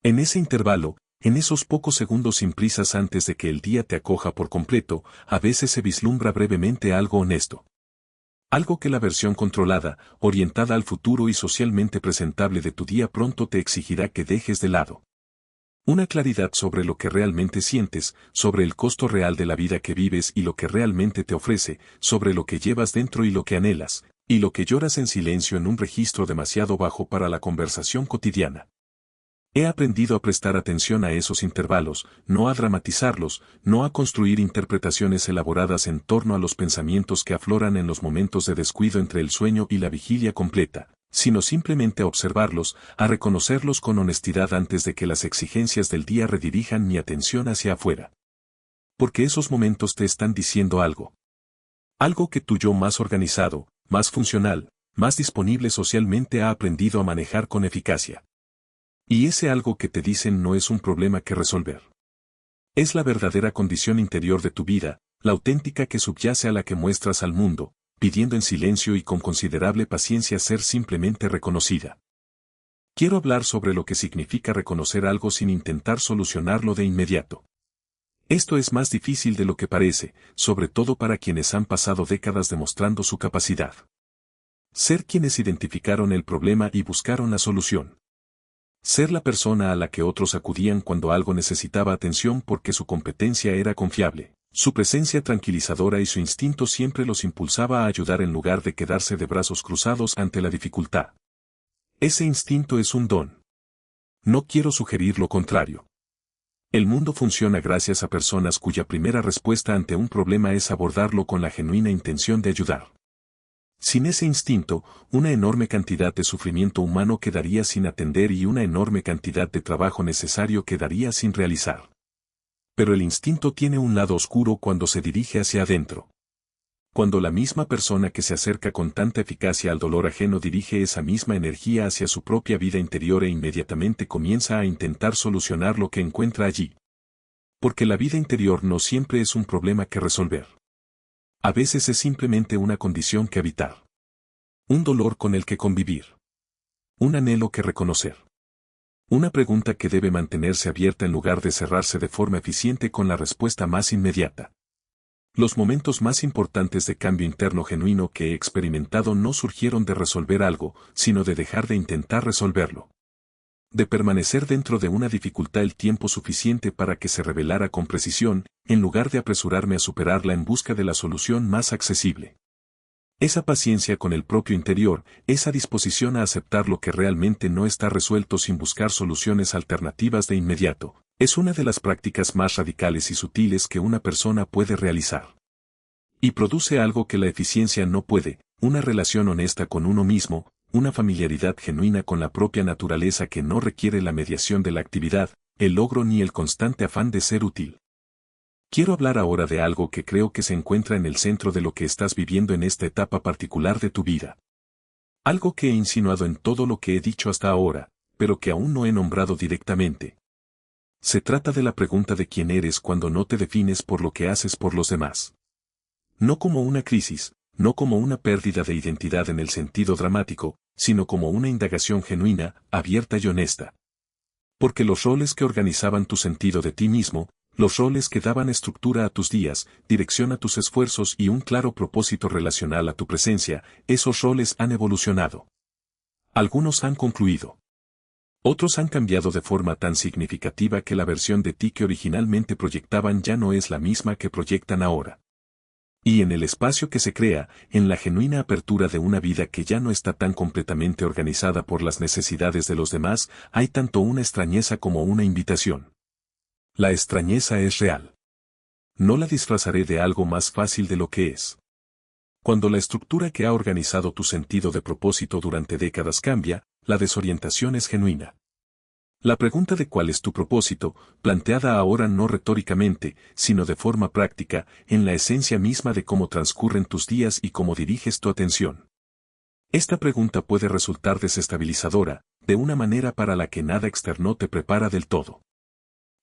En ese intervalo, en esos pocos segundos sin prisas antes de que el día te acoja por completo, a veces se vislumbra brevemente algo honesto. Algo que la versión controlada, orientada al futuro y socialmente presentable de tu día pronto te exigirá que dejes de lado. Una claridad sobre lo que realmente sientes, sobre el costo real de la vida que vives y lo que realmente te ofrece, sobre lo que llevas dentro y lo que anhelas, y lo que lloras en silencio en un registro demasiado bajo para la conversación cotidiana. He aprendido a prestar atención a esos intervalos, no a dramatizarlos, no a construir interpretaciones elaboradas en torno a los pensamientos que afloran en los momentos de descuido entre el sueño y la vigilia completa, sino simplemente a observarlos, a reconocerlos con honestidad antes de que las exigencias del día redirijan mi atención hacia afuera. Porque esos momentos te están diciendo algo. Algo que tu yo más organizado, más funcional, más disponible socialmente ha aprendido a manejar con eficacia. Y ese algo que te dicen no es un problema que resolver. Es la verdadera condición interior de tu vida, la auténtica que subyace a la que muestras al mundo, pidiendo en silencio y con considerable paciencia ser simplemente reconocida. Quiero hablar sobre lo que significa reconocer algo sin intentar solucionarlo de inmediato. Esto es más difícil de lo que parece, sobre todo para quienes han pasado décadas demostrando su capacidad. Ser quienes identificaron el problema y buscaron la solución. Ser la persona a la que otros acudían cuando algo necesitaba atención porque su competencia era confiable, su presencia tranquilizadora y su instinto siempre los impulsaba a ayudar en lugar de quedarse de brazos cruzados ante la dificultad. Ese instinto es un don. No quiero sugerir lo contrario. El mundo funciona gracias a personas cuya primera respuesta ante un problema es abordarlo con la genuina intención de ayudar. Sin ese instinto, una enorme cantidad de sufrimiento humano quedaría sin atender y una enorme cantidad de trabajo necesario quedaría sin realizar. Pero el instinto tiene un lado oscuro cuando se dirige hacia adentro. Cuando la misma persona que se acerca con tanta eficacia al dolor ajeno dirige esa misma energía hacia su propia vida interior e inmediatamente comienza a intentar solucionar lo que encuentra allí. Porque la vida interior no siempre es un problema que resolver. A veces es simplemente una condición que habitar. Un dolor con el que convivir. Un anhelo que reconocer. Una pregunta que debe mantenerse abierta en lugar de cerrarse de forma eficiente con la respuesta más inmediata. Los momentos más importantes de cambio interno genuino que he experimentado no surgieron de resolver algo, sino de dejar de intentar resolverlo. De permanecer dentro de una dificultad el tiempo suficiente para que se revelara con precisión, en lugar de apresurarme a superarla en busca de la solución más accesible. Esa paciencia con el propio interior, esa disposición a aceptar lo que realmente no está resuelto sin buscar soluciones alternativas de inmediato, es una de las prácticas más radicales y sutiles que una persona puede realizar. Y produce algo que la eficiencia no puede, una relación honesta con uno mismo, una familiaridad genuina con la propia naturaleza que no requiere la mediación de la actividad, el logro ni el constante afán de ser útil. Quiero hablar ahora de algo que creo que se encuentra en el centro de lo que estás viviendo en esta etapa particular de tu vida. Algo que he insinuado en todo lo que he dicho hasta ahora, pero que aún no he nombrado directamente. Se trata de la pregunta de quién eres cuando no te defines por lo que haces por los demás. No como una crisis, no como una pérdida de identidad en el sentido dramático, sino como una indagación genuina, abierta y honesta. Porque los roles que organizaban tu sentido de ti mismo, los roles que daban estructura a tus días, dirección a tus esfuerzos y un claro propósito relacional a tu presencia, esos roles han evolucionado. Algunos han concluido. Otros han cambiado de forma tan significativa que la versión de ti que originalmente proyectaban ya no es la misma que proyectan ahora. Y en el espacio que se crea, en la genuina apertura de una vida que ya no está tan completamente organizada por las necesidades de los demás, hay tanto una extrañeza como una invitación. La extrañeza es real. No la disfrazaré de algo más fácil de lo que es. Cuando la estructura que ha organizado tu sentido de propósito durante décadas cambia, la desorientación es genuina. La pregunta de cuál es tu propósito, planteada ahora no retóricamente, sino de forma práctica, en la esencia misma de cómo transcurren tus días y cómo diriges tu atención. Esta pregunta puede resultar desestabilizadora, de una manera para la que nada externo te prepara del todo.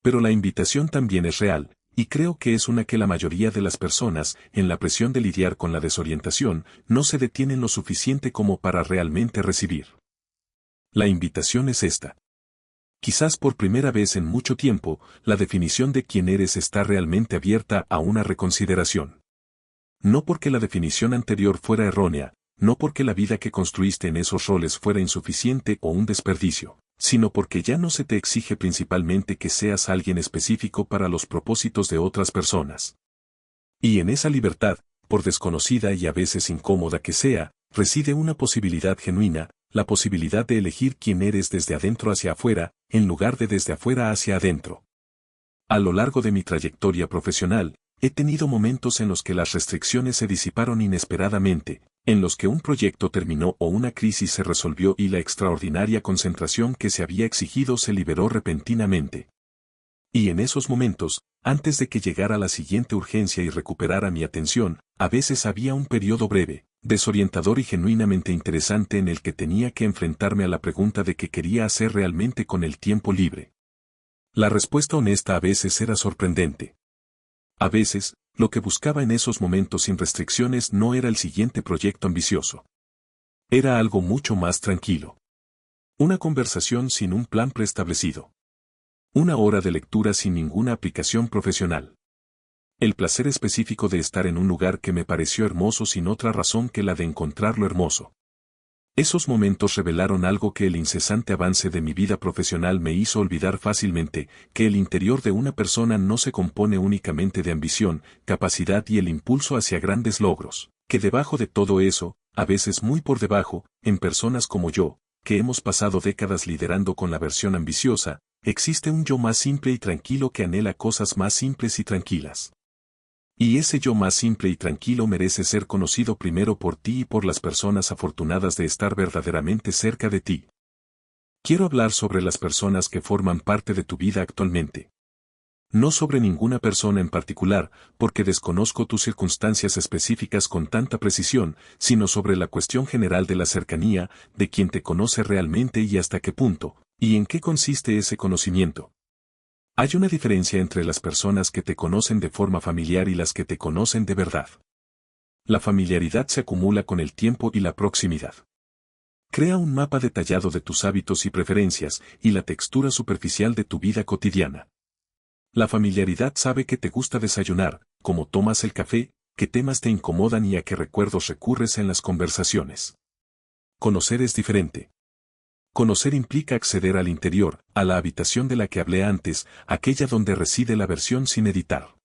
Pero la invitación también es real, y creo que es una que la mayoría de las personas, en la presión de lidiar con la desorientación, no se detienen lo suficiente como para realmente recibir. La invitación es esta. Quizás por primera vez en mucho tiempo, la definición de quién eres está realmente abierta a una reconsideración. No porque la definición anterior fuera errónea, no porque la vida que construiste en esos roles fuera insuficiente o un desperdicio, sino porque ya no se te exige principalmente que seas alguien específico para los propósitos de otras personas. Y en esa libertad, por desconocida y a veces incómoda que sea, reside una posibilidad genuina, la posibilidad de elegir quién eres desde adentro hacia afuera, en lugar de desde afuera hacia adentro. A lo largo de mi trayectoria profesional, he tenido momentos en los que las restricciones se disiparon inesperadamente, en los que un proyecto terminó o una crisis se resolvió y la extraordinaria concentración que se había exigido se liberó repentinamente. Y en esos momentos, antes de que llegara la siguiente urgencia y recuperara mi atención, a veces había un periodo breve, desorientador y genuinamente interesante en el que tenía que enfrentarme a la pregunta de qué quería hacer realmente con el tiempo libre. La respuesta honesta a veces era sorprendente. A veces, lo que buscaba en esos momentos sin restricciones no era el siguiente proyecto ambicioso. Era algo mucho más tranquilo. Una conversación sin un plan preestablecido. Una hora de lectura sin ninguna aplicación profesional. El placer específico de estar en un lugar que me pareció hermoso sin otra razón que la de encontrarlo hermoso. Esos momentos revelaron algo que el incesante avance de mi vida profesional me hizo olvidar fácilmente, que el interior de una persona no se compone únicamente de ambición, capacidad y el impulso hacia grandes logros, que debajo de todo eso, a veces muy por debajo, en personas como yo, que hemos pasado décadas liderando con la versión ambiciosa, existe un yo más simple y tranquilo que anhela cosas más simples y tranquilas. Y ese yo más simple y tranquilo merece ser conocido primero por ti y por las personas afortunadas de estar verdaderamente cerca de ti. Quiero hablar sobre las personas que forman parte de tu vida actualmente. No sobre ninguna persona en particular, porque desconozco tus circunstancias específicas con tanta precisión, sino sobre la cuestión general de la cercanía, de quien te conoce realmente y hasta qué punto, y en qué consiste ese conocimiento. Hay una diferencia entre las personas que te conocen de forma familiar y las que te conocen de verdad. La familiaridad se acumula con el tiempo y la proximidad. Crea un mapa detallado de tus hábitos y preferencias y la textura superficial de tu vida cotidiana. La familiaridad sabe que te gusta desayunar, cómo tomas el café, qué temas te incomodan y a qué recuerdos recurres en las conversaciones. Conocer es diferente. Conocer implica acceder al interior, a la habitación de la que hablé antes, aquella donde reside la versión sin editar.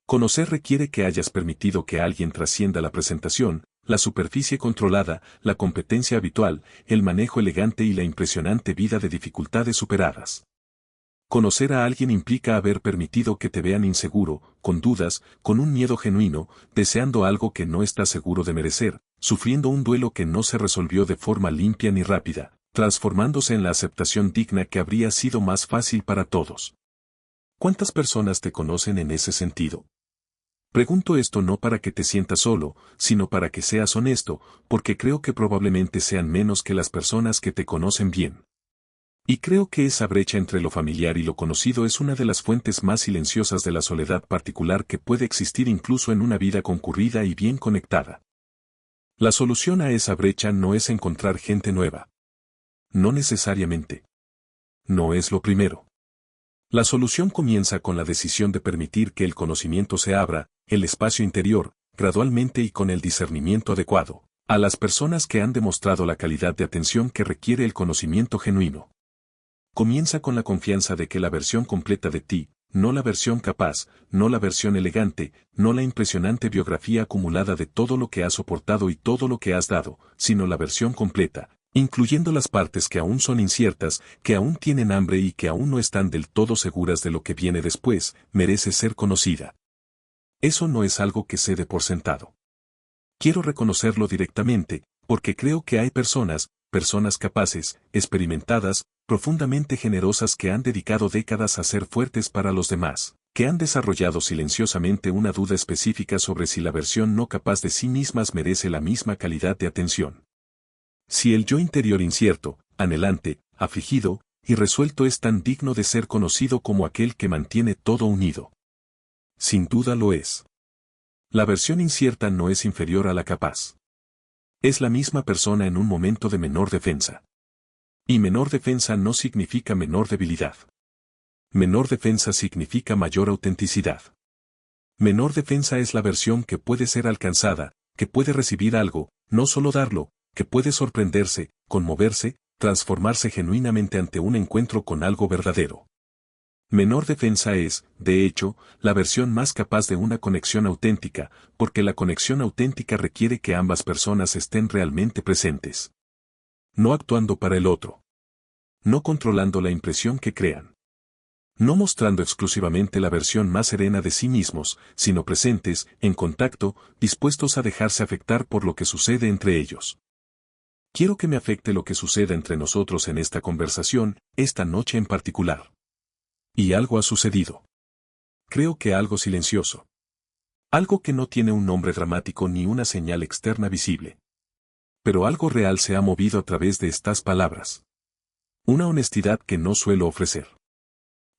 Conocer requiere que hayas permitido que alguien trascienda la presentación, la superficie controlada, la competencia habitual, el manejo elegante y la impresionante vida de dificultades superadas. Conocer a alguien implica haber permitido que te vean inseguro, con dudas, con un miedo genuino, deseando algo que no estás seguro de merecer, sufriendo un duelo que no se resolvió de forma limpia ni rápida, transformándose en la aceptación digna que habría sido más fácil para todos. ¿Cuántas personas te conocen en ese sentido? Pregunto esto no para que te sientas solo, sino para que seas honesto, porque creo que probablemente sean menos que las personas que te conocen bien. Y creo que esa brecha entre lo familiar y lo conocido es una de las fuentes más silenciosas de la soledad particular que puede existir incluso en una vida concurrida y bien conectada. La solución a esa brecha no es encontrar gente nueva. No necesariamente. No es lo primero. La solución comienza con la decisión de permitir que el conocimiento se abra, el espacio interior, gradualmente y con el discernimiento adecuado, a las personas que han demostrado la calidad de atención que requiere el conocimiento genuino. Comienza con la confianza de que la versión completa de ti, no la versión capaz, no la versión elegante, no la impresionante biografía acumulada de todo lo que has soportado y todo lo que has dado, sino la versión completa, incluyendo las partes que aún son inciertas, que aún tienen hambre y que aún no están del todo seguras de lo que viene después, merece ser conocida. Eso no es algo que se dé por sentado. Quiero reconocerlo directamente, porque creo que hay personas capaces, experimentadas, profundamente generosas que han dedicado décadas a ser fuertes para los demás, que han desarrollado silenciosamente una duda específica sobre si la versión no capaz de sí mismas merece la misma calidad de atención. Si el yo interior incierto, anhelante, afligido, y resuelto es tan digno de ser conocido como aquel que mantiene todo unido. Sin duda lo es. La versión incierta no es inferior a la capaz. Es la misma persona en un momento de menor defensa. Y menor defensa no significa menor debilidad. Menor defensa significa mayor autenticidad. Menor defensa es la versión que puede ser alcanzada, que puede recibir algo, no solo darlo, que puede sorprenderse, conmoverse, transformarse genuinamente ante un encuentro con algo verdadero. Menor defensa es, de hecho, la versión más capaz de una conexión auténtica, porque la conexión auténtica requiere que ambas personas estén realmente presentes. No actuando para el otro. No controlando la impresión que crean. No mostrando exclusivamente la versión más serena de sí mismos, sino presentes, en contacto, dispuestos a dejarse afectar por lo que sucede entre ellos. Quiero que me afecte lo que suceda entre nosotros en esta conversación, esta noche en particular. Y algo ha sucedido. Creo que algo silencioso. Algo que no tiene un nombre dramático ni una señal externa visible. Pero algo real se ha movido a través de estas palabras. Una honestidad que no suelo ofrecer.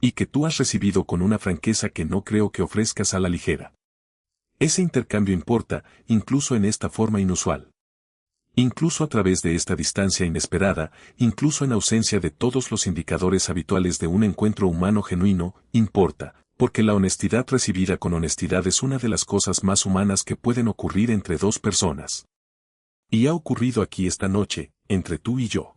Y que tú has recibido con una franqueza que no creo que ofrezcas a la ligera. Ese intercambio importa, incluso en esta forma inusual. Incluso a través de esta distancia inesperada, incluso en ausencia de todos los indicadores habituales de un encuentro humano genuino, importa, porque la honestidad recibida con honestidad es una de las cosas más humanas que pueden ocurrir entre dos personas. Y ha ocurrido aquí esta noche, entre tú y yo.